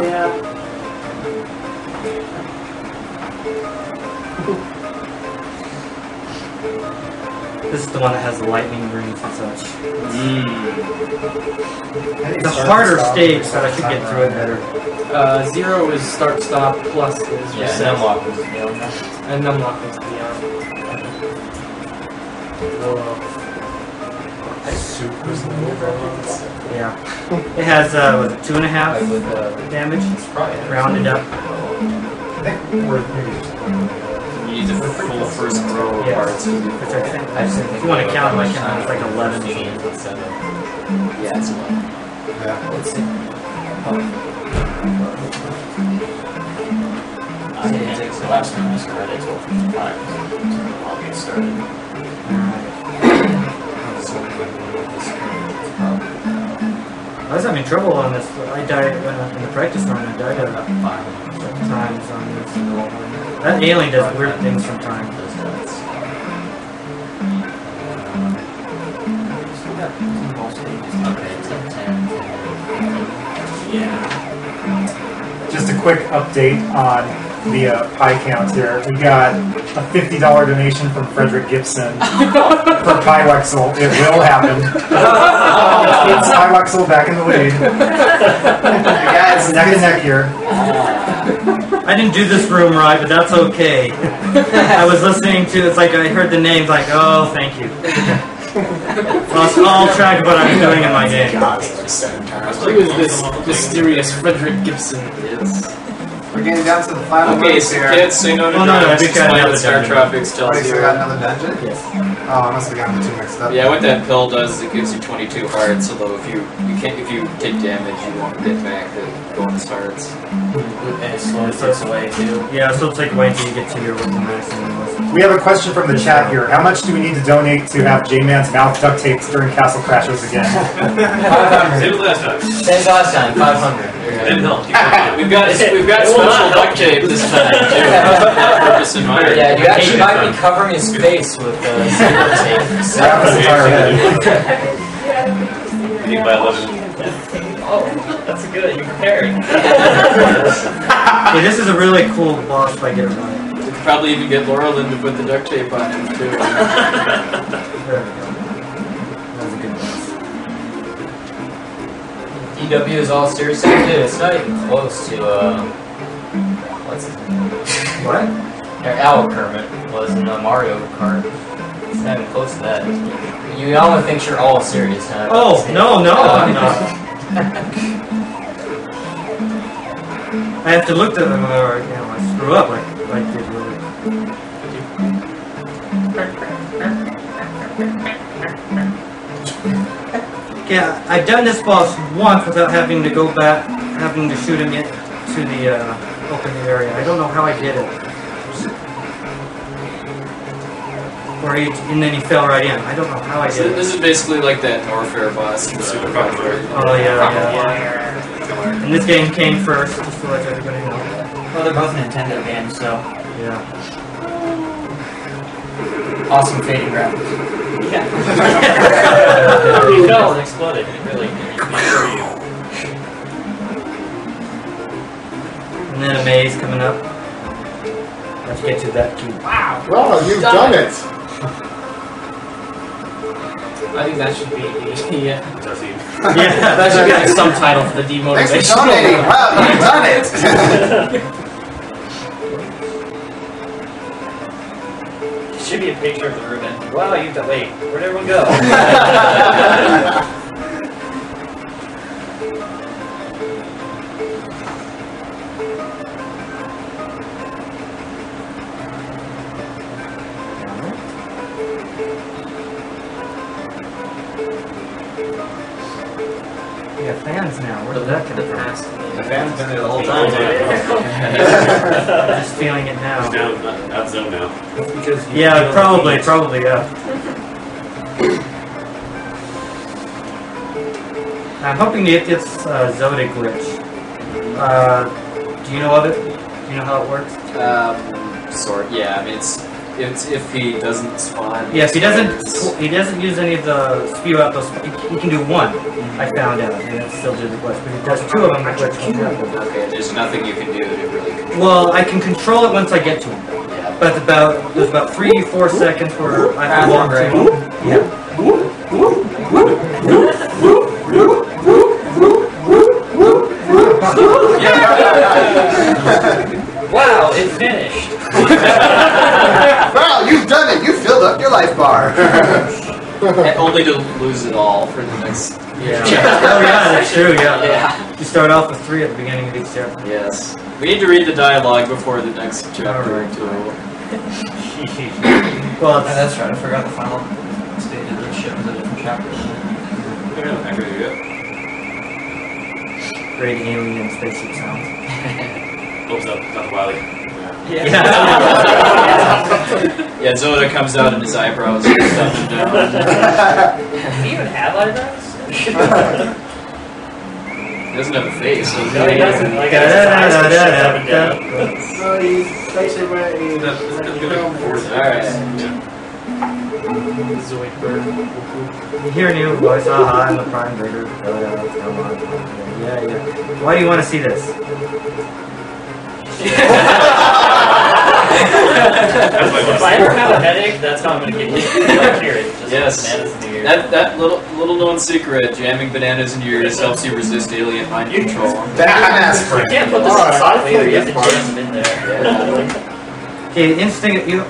Speaker 9: Yeah.
Speaker 1: This is the one that has the lightning rings and such. It's a harder stage, so I should get through it better.
Speaker 4: 0 is start stop plus is reset.
Speaker 3: Numlock was beyond that.
Speaker 4: And numlock is beyond.
Speaker 1: Yeah. It has, was it 2.5 damage? Rounded up.
Speaker 11: I think we're
Speaker 2: You need the full first row of parts.
Speaker 1: Which I think, if you want to count like it's like 11.
Speaker 2: Yeah, it's 11.
Speaker 11: Yeah.
Speaker 3: Let's see. I didn't take the last time I started till 5. I'll get started.
Speaker 1: I was having trouble on this. I died in the practice run. I died about 5 times on this. That alien does weird things sometimes.
Speaker 7: Just a quick update on the pie count here. We got a $50 donation from Frederick Gibson for Pywexel. It will happen. It's Pywexel back in the lead. Guys, neck and neck here.
Speaker 1: I didn't do this room right, but that's okay. I was listening to, it's like I heard the names like, oh, thank you. Lost all track of what I'm doing in my game.
Speaker 4: Who is this mysterious Frederick Gibson?
Speaker 6: We're getting down to the final
Speaker 2: Okay, so kids, say no to drugs. Explain what StarTropics tells you.
Speaker 6: So got another dungeon?
Speaker 1: Yes.
Speaker 6: Oh, I must have gotten the two mixed up.
Speaker 2: Yeah, what that pill does is it gives you 22 hearts, although if you take damage, you won't get back the bonus hearts.
Speaker 3: And it slowly takes away too.
Speaker 1: Yeah, it'll take away until you get to your maximum.
Speaker 7: We have a question from the chat here. How much do we need to donate to have J-Man's mouth duct taped during Castle Crashers again?
Speaker 3: 500.
Speaker 8: Same as last time.
Speaker 3: Same as last time, 500.
Speaker 8: Didn't help.
Speaker 2: We've got special duct tape this time too. Purpose in mind.
Speaker 3: Yeah, you actually might be covering his face with silver tape.
Speaker 7: Wrap his entire head.
Speaker 8: You need my 11.
Speaker 12: Oh, that's good. You're prepared.
Speaker 1: Hey, this is a really cool boss if I get it right.
Speaker 2: We could probably even get Laurelyn to put the duct tape on him too.
Speaker 1: There we go. That was a good boss.
Speaker 3: DW is all seriously. Dude, it's not even close to what's his name?
Speaker 1: What?
Speaker 3: Owl Kermit was in the Mario Kart. It's not even close to that. You all think you're all serious, huh?
Speaker 1: Oh, no, I'm not. I have to look to them or, you know, I screw up like did really. Yeah, I've done this boss once without having to go back, having to shoot him into the open area. I don't know how I did it. And then he fell right in. I don't know how I did it.
Speaker 2: This is basically like that Norfair boss in Super Popular.
Speaker 1: Oh yeah. And this game came first, just to let everybody know.
Speaker 3: Well, they're both Nintendo games, so
Speaker 1: yeah.
Speaker 3: Awesome fading graphics.
Speaker 12: Yeah. He fell and exploded. It really for you.
Speaker 1: And then a maze coming up. Let's get to that key.
Speaker 12: Wow.
Speaker 11: Well, you've done it.
Speaker 12: I think that should be yeah.
Speaker 1: Yeah,
Speaker 12: That should be like subtitle for the demotivation.
Speaker 6: Thanks for donating. Wow, you've done it.
Speaker 12: Should be a picture of the ribbon. Wow, you've done. Wait, where'd everyone go?
Speaker 1: We got fans now. Where did that come from?
Speaker 10: The fan's been there the whole time.
Speaker 1: Just feeling it now.
Speaker 8: He's down that zone now.
Speaker 1: Yeah, probably, yeah. I'm hoping to get this Zoda glitch. Do you know of it? Do you know how it works?
Speaker 2: Sort. Yeah. I mean, it's if he doesn't spawn.
Speaker 1: Yeah, if he doesn't use any of the spew out those. He can do one. I found out, and it still did the glitch. But if he does two of them, the glitch won't happen.
Speaker 2: Okay. There's nothing you can do to really control.
Speaker 1: Well, I can control it once I get to him.
Speaker 2: Yeah.
Speaker 1: But there's about 3-4 seconds where I can walk to him. Yeah.
Speaker 12: Wow, it finished.
Speaker 6: Wow, you've done it. You filled up your life bar.
Speaker 2: And only to lose it all for the next.
Speaker 1: Yeah. Oh yeah, that's true. Yeah. You start off with 3 at the beginning of each chapter.
Speaker 2: Yes. We need to read the dialogue before the next chapter too.
Speaker 1: Well,
Speaker 3: that's right. I forgot the final stage of the ship was a different chapter.
Speaker 1: Great alien spaceship sounds.
Speaker 8: Oops, not Wiley.
Speaker 1: Yeah.
Speaker 2: Yeah, Zoda comes out and his eyebrows are up and down.
Speaker 12: Does he even have eyebrows?
Speaker 2: He doesn't have a face. So
Speaker 12: No, he doesn't. Like, his eyes are shut up and down.
Speaker 11: No, he's basically
Speaker 2: Alright.
Speaker 12: Zoidberg.
Speaker 1: You hear a new voice, haha, I'm the Prime Breeder. Come on. Yeah. Why do you want to see this?
Speaker 12: If I ever have a headache, that's how I'm gonna get you.
Speaker 2: Yes. That little known secret, jamming bananas in your ears helps you resist alien mind control.
Speaker 6: That's for
Speaker 12: You can't put this inside later, you have to jam them in there.
Speaker 2: Yeah.
Speaker 1: Okay, interesting. You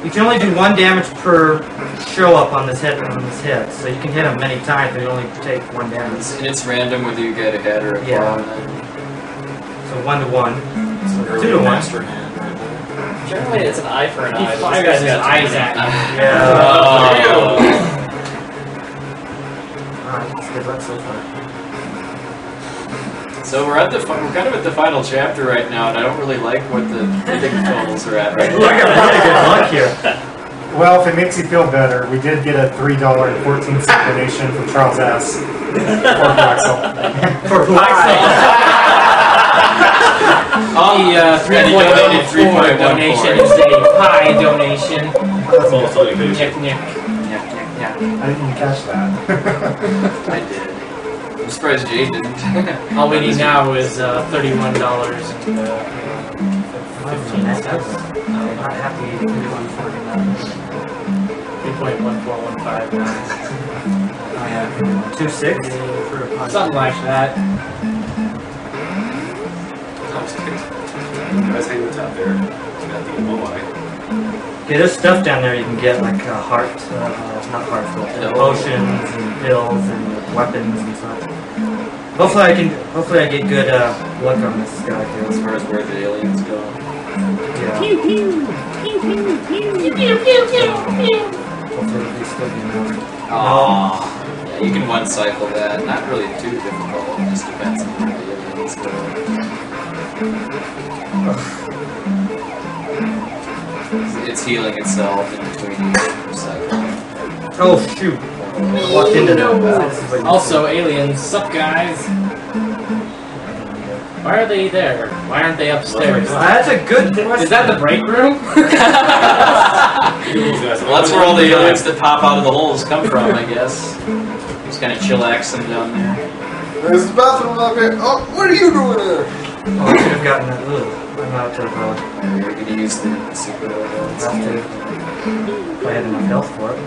Speaker 1: can only do 1 damage per show up on this hit. So you can hit him many times, but you only take 1 damage.
Speaker 2: And it's random whether you get a head or a
Speaker 1: Yeah.
Speaker 2: claw.
Speaker 1: So 1 to 1.
Speaker 2: It's an
Speaker 1: 2
Speaker 2: early
Speaker 1: to 1.
Speaker 2: master hand right there.
Speaker 12: Generally, it's an eye for an eye.
Speaker 4: He
Speaker 12: but
Speaker 4: fires
Speaker 12: this
Speaker 4: his
Speaker 12: guy's got
Speaker 4: eyes at you.
Speaker 1: Yeah.
Speaker 2: Oh.
Speaker 1: Alright, that's good luck so far.
Speaker 2: So we're kind of at the final chapter right now, and I don't really like what the hitting totals are at right
Speaker 1: Look
Speaker 2: now.
Speaker 1: at really good luck here.
Speaker 7: Well, if it makes you feel better, we did get a $3.14 donation from Charles S. for Blaxel.
Speaker 1: For Blaxel.
Speaker 12: The 3.14 donation is a pie donation. Nick.
Speaker 7: I didn't even catch that.
Speaker 2: I did. I'm surprised Jay didn't.
Speaker 12: All we need now is $31 and 15 cents.
Speaker 1: I'm not happy to do
Speaker 12: 3.1415.
Speaker 1: 2-6.
Speaker 12: Something like that.
Speaker 13: Guys hang the top there. Got the MOI.
Speaker 1: Okay, there's stuff down there you can get, like heart, not hearts, but potions and pills and weapons and such. Hopefully I get good luck on this guy too.
Speaker 2: As far as where the aliens go.
Speaker 1: Yeah.
Speaker 9: Pew pew. Pew pew pew. Pew pew pew pew.
Speaker 1: Hopefully they still be enough.
Speaker 2: Aww. Yeah, you can one cycle that. Not really too difficult. It just depends on where the aliens go. It's healing itself in between each cycle.
Speaker 1: Oh shoot! I walked into that.
Speaker 12: Also, aliens, sup guys? Why are they there? Why aren't they upstairs?
Speaker 1: That's a good question.
Speaker 12: Is that the break room?
Speaker 2: Well, that's where all the aliens that pop out of the holes come from, I guess. Just kind of chillax them down there.
Speaker 11: There's the bathroom up here. Oh, what are you doing there?
Speaker 1: Oh, I should have gotten that. I'm out of
Speaker 2: You're going to use the secret
Speaker 1: if I had enough health for it.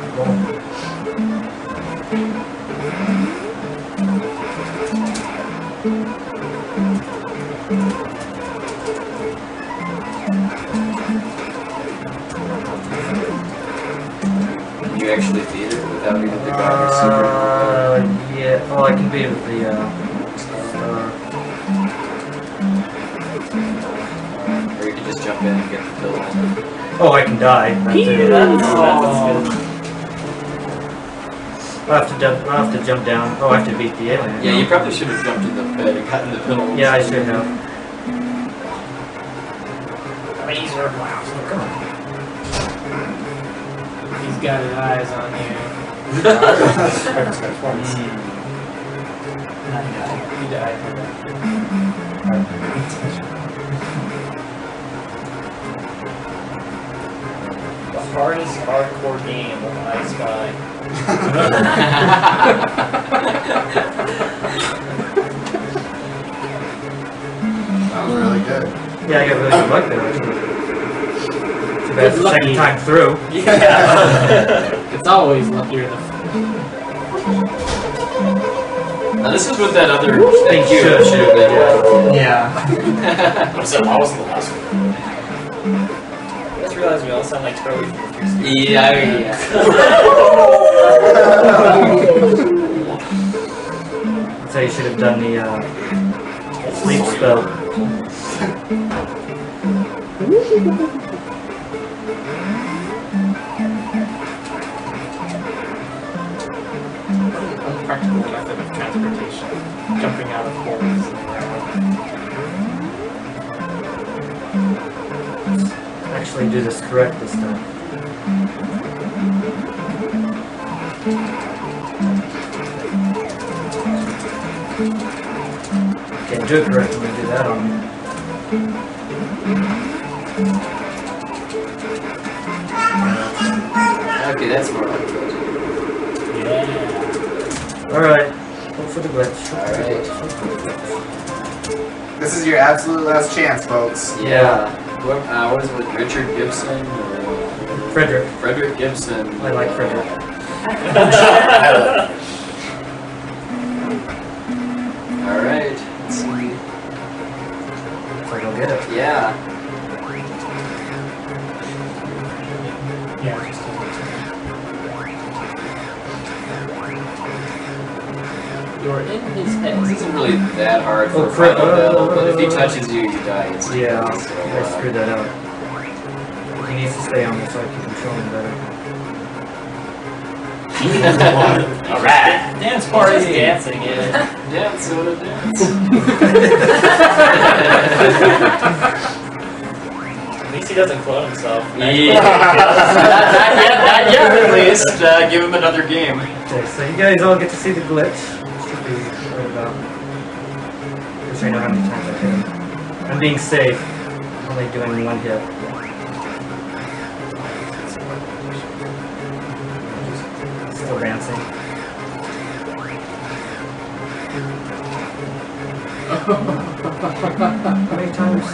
Speaker 1: Well,
Speaker 2: you actually beat it without even the garbage secret?
Speaker 1: Yeah. Oh, I can beat it with the
Speaker 2: or you can just jump in and get the pill.
Speaker 1: Oh, I can die. That's it. I'll have to jump down. Oh, I have to beat the alien.
Speaker 2: Yeah, you probably should have jumped in the bed and gotten the pill.
Speaker 1: Yeah, I should have.
Speaker 12: Laser blast. Come on. He's got his eyes on you. He died. The hardest hardcore game of I Spy.
Speaker 11: That was really good.
Speaker 1: Yeah, I got really good luck there. Actually. Too bad it's the second time through.
Speaker 12: Yeah. It's always luckier the
Speaker 2: Now this is what that other
Speaker 1: thing
Speaker 2: should have been.
Speaker 3: Yeah.
Speaker 13: Why wasn't the last one?
Speaker 12: I just realized we all sound like Toby from the first
Speaker 2: Yeah.
Speaker 1: That's how you should have done the sleep spell.
Speaker 12: Unpractical method of transportation. Jumping out of holes in the ground.
Speaker 1: Actually do this correct this time. Can't do it correct when I do that on me.
Speaker 2: Okay, that's more like it.
Speaker 12: Yeah.
Speaker 1: Alright. Hope for the glitch.
Speaker 2: Alright.
Speaker 6: This is your absolute last chance, folks.
Speaker 2: Yeah. What is it with Richard Gibson? Or
Speaker 1: Frederick.
Speaker 2: Frederick Gibson.
Speaker 1: I like Frederick.
Speaker 2: Alright. Let's see.
Speaker 1: If I go get it.
Speaker 2: Yeah.
Speaker 12: Yeah, just you're in his head.
Speaker 2: This isn't really that hard for
Speaker 1: Oh,
Speaker 2: a final battle, but if he touches you, you die.
Speaker 1: Yeah,
Speaker 2: So,
Speaker 1: I screwed that up. He needs to stay on me so I can control him better.
Speaker 2: Alright.
Speaker 12: Dance party! Just dancing, yeah.
Speaker 2: Dance, soda, dance.
Speaker 12: At least he doesn't clone himself.
Speaker 2: Yeah. not yet, at least. Give him another game.
Speaker 1: Okay, so you guys all get to see the glitch. Should be right about. Which I know how many times I hit him. I'm being safe. Only doing one hit. Still dancing. How many times?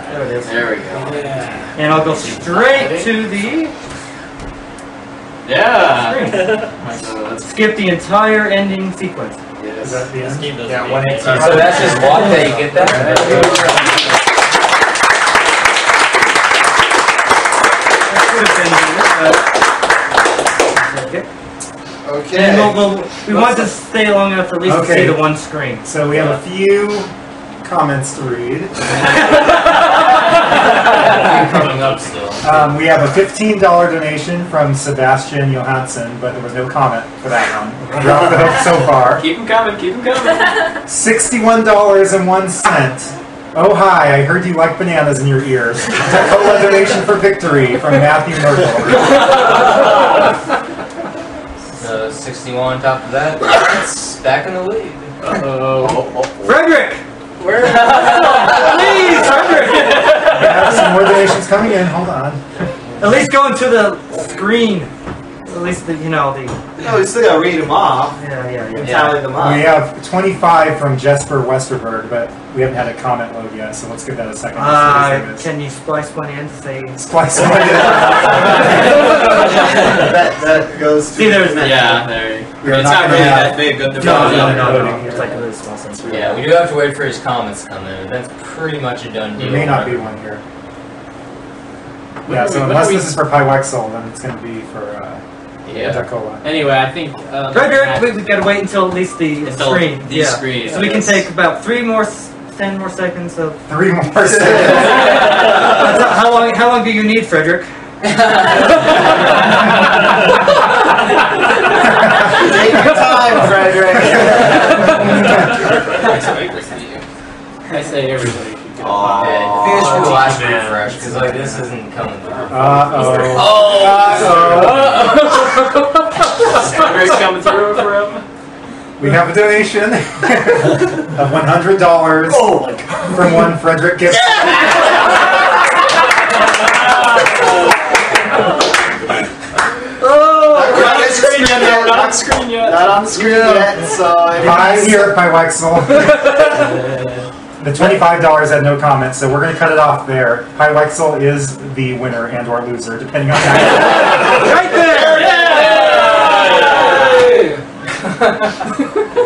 Speaker 1: There it is.
Speaker 2: There we go.
Speaker 12: Yeah.
Speaker 1: And I'll go straight to the
Speaker 2: Yeah.
Speaker 1: screen.
Speaker 2: So let's
Speaker 1: Skip the entire ending sequence.
Speaker 2: yes.
Speaker 11: Is that the end?
Speaker 12: This game doesn't
Speaker 11: Yeah,
Speaker 12: make
Speaker 11: 118.
Speaker 12: sense.
Speaker 3: So that's just one that you get that?
Speaker 6: Okay.
Speaker 1: And we want to stay long enough to at least to see the one screen.
Speaker 7: So we have a few comments to read.
Speaker 3: Coming up still.
Speaker 7: We have a $15 donation from Sebastian Johansson, but there was no comment for that one. Dropped the hook so far.
Speaker 2: Keep them coming, keep them coming.
Speaker 7: $61.01. Oh hi, I heard you like bananas in your ears. Cola donation for victory from Matthew Merkel.
Speaker 3: 61 on top of that. That's back in the lead.
Speaker 1: Frederick!
Speaker 3: Where?
Speaker 1: Please, Frederick!
Speaker 7: We have some more donations coming in. Hold on.
Speaker 1: At least go into the screen. At least the, you know, the...
Speaker 6: No, we still gotta read them off.
Speaker 1: Yeah.
Speaker 6: Tally them up.
Speaker 7: We have 25 from Jesper Westerberg, but we haven't had a comment load yet, so let's give that a second.
Speaker 1: Can you splice one in? Say...
Speaker 7: Splice one in.
Speaker 6: that goes to...
Speaker 2: See, there's... Yeah, there. It's not really that big. Good.
Speaker 1: No. It's like a really small sense.
Speaker 3: Yeah, we do have to wait for his comments to come in. That's pretty much a done deal.
Speaker 7: There may not be one here. Yeah, so unless this is for Pywaxel, then it's going to be for Dacola.
Speaker 12: Anyway, I think...
Speaker 1: Frederick, we've got to wait until at least the screen.
Speaker 2: Screen.
Speaker 1: So we can take about 10 more seconds of...
Speaker 7: 3 more seconds.
Speaker 1: How long do you need, Frederick?
Speaker 6: Take your time, Frederick.
Speaker 12: I say everybody should get
Speaker 3: I think this should be the last refresh, because like this isn't coming through.
Speaker 2: Frederick's coming through for him.
Speaker 7: We have a donation of $100 from one Frederick Gibson.
Speaker 2: Not on screen yet.
Speaker 6: Not on the screen yet, so...
Speaker 7: I'm here at Pywaxel. The $25 had no comment, so we're going to cut it off there. Pywaxel is the winner and or loser, depending on that.
Speaker 1: Right there!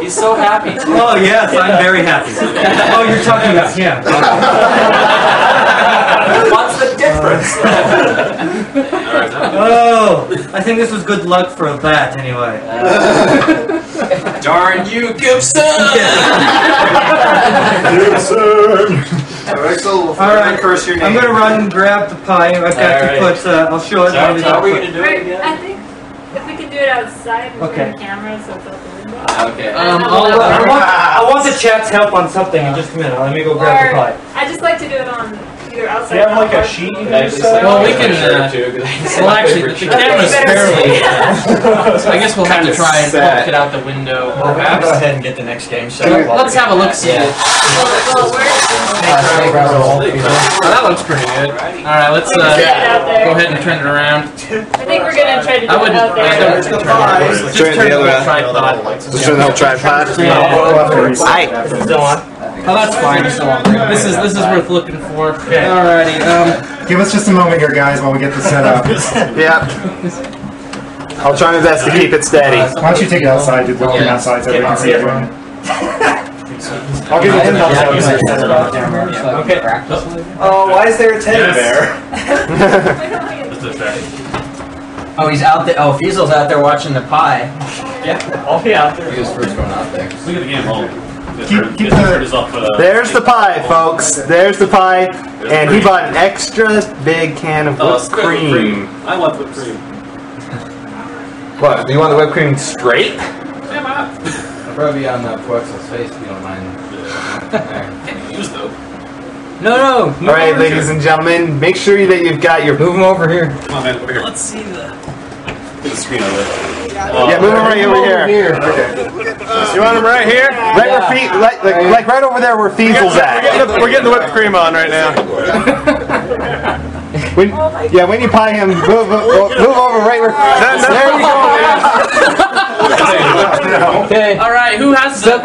Speaker 2: He's so happy.
Speaker 1: Oh, yes, I'm very happy. Oh, you're talking about him.
Speaker 10: What's the difference?
Speaker 1: Oh, I think this was good luck for that, anyway.
Speaker 2: Darn you, Gibson!
Speaker 1: Alright, I'm going to run and grab the pie. I've got to put, I'll show it.
Speaker 2: How are we going to do it again?
Speaker 9: I think if we can do it outside between the cameras, so it's out the window.
Speaker 2: Okay.
Speaker 1: I want the chat's help on something in just a minute. Let me go grab the pie.
Speaker 9: I just like to do it on either outside.
Speaker 11: Do you have like a sheet you can use?
Speaker 12: Well, we can. Well, actually, the camera's barely. So I guess we'll have to try and poke it out the window.
Speaker 10: Go ahead and get the next game set.
Speaker 12: Let's have a look. See. That looks pretty good. All right, let's go ahead and turn it around.
Speaker 9: I think we're gonna try to do it out there.
Speaker 12: Just turn the other tripod.
Speaker 6: Let's turn the whole tripod.
Speaker 1: Hi. Still on?
Speaker 12: Oh, that's fine. This is worth looking for. Alrighty.
Speaker 7: Give us just a moment here, guys, while we get this set up.
Speaker 6: Yeah. I'll try my best to keep it steady.
Speaker 7: Why don't you take it outside, do looking outside so we can see everything. I'll give you $10 out.
Speaker 12: Okay.
Speaker 6: Oh, why is there a teddy bear?
Speaker 3: Oh, he's out there. Oh, Fiesel's out there watching the pie.
Speaker 2: Yeah, I'll be out there.
Speaker 3: He was first one out there.
Speaker 13: Look at the game home.
Speaker 6: There's the pie, folks. There's the pie. And he bought an extra big can of whipped cream.
Speaker 13: I want whipped cream.
Speaker 6: What? Do you want the whipped cream straight?
Speaker 3: I'll probably be on Quexel's face if you don't mind.
Speaker 13: Can't use though.
Speaker 3: No.
Speaker 6: Alright, ladies and gentlemen, make sure that you've got your...
Speaker 3: Move him over here.
Speaker 13: Come on, man, over here.
Speaker 2: Let's see the...
Speaker 13: Get the screen over there.
Speaker 6: Yeah, move him right over here.
Speaker 13: Okay.
Speaker 6: You want him right here? Right where like right over there where Fiesel's at.
Speaker 11: We're getting the whipped cream on right now.
Speaker 6: When you pie him, move over right where... There you go.
Speaker 12: Okay. All right. Who has the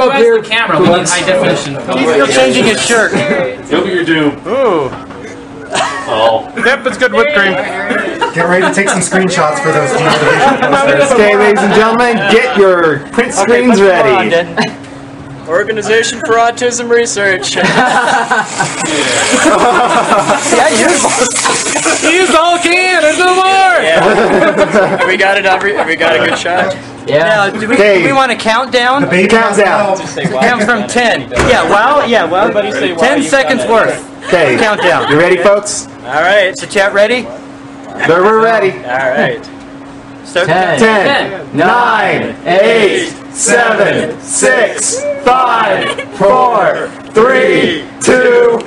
Speaker 12: camera? We need high definition.
Speaker 6: He's still changing his shirt.
Speaker 13: You'll be your doom.
Speaker 11: Ooh.
Speaker 13: Oh.
Speaker 11: Yep, it's good whipped cream.
Speaker 7: Get ready to take some screenshots for those posters.
Speaker 6: Okay, ladies and gentlemen, get your print screens ready.
Speaker 2: Organization for Autism Research.
Speaker 12: Use all can and no more.
Speaker 2: Yeah. Have we got it? Have we got a good shot?
Speaker 3: Yeah.
Speaker 12: Do we want to count down?
Speaker 7: The baby counts down.
Speaker 12: Count from 10. Yeah, well, 10 seconds worth.
Speaker 14: Okay.
Speaker 12: Countdown.
Speaker 14: You ready, folks?
Speaker 12: All right. Is the chat ready?
Speaker 14: We're ready.
Speaker 2: All right.
Speaker 12: Start
Speaker 14: 10, 9, 8, 7, 6, 5, 4, 3, 2.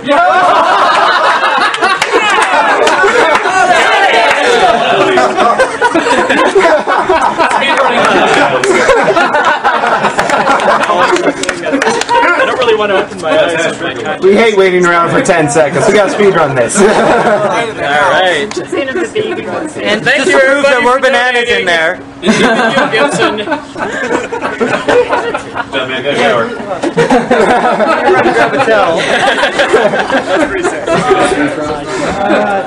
Speaker 2: I don't really want to open my eyes.
Speaker 14: We hate waiting around for 10 seconds. We gotta speedrun this.
Speaker 2: All right.
Speaker 12: And thank you, everybody. There were bananas in there.
Speaker 2: Gibson.
Speaker 13: John, man, go shower.
Speaker 12: Grab a towel.
Speaker 2: That's pretty sad.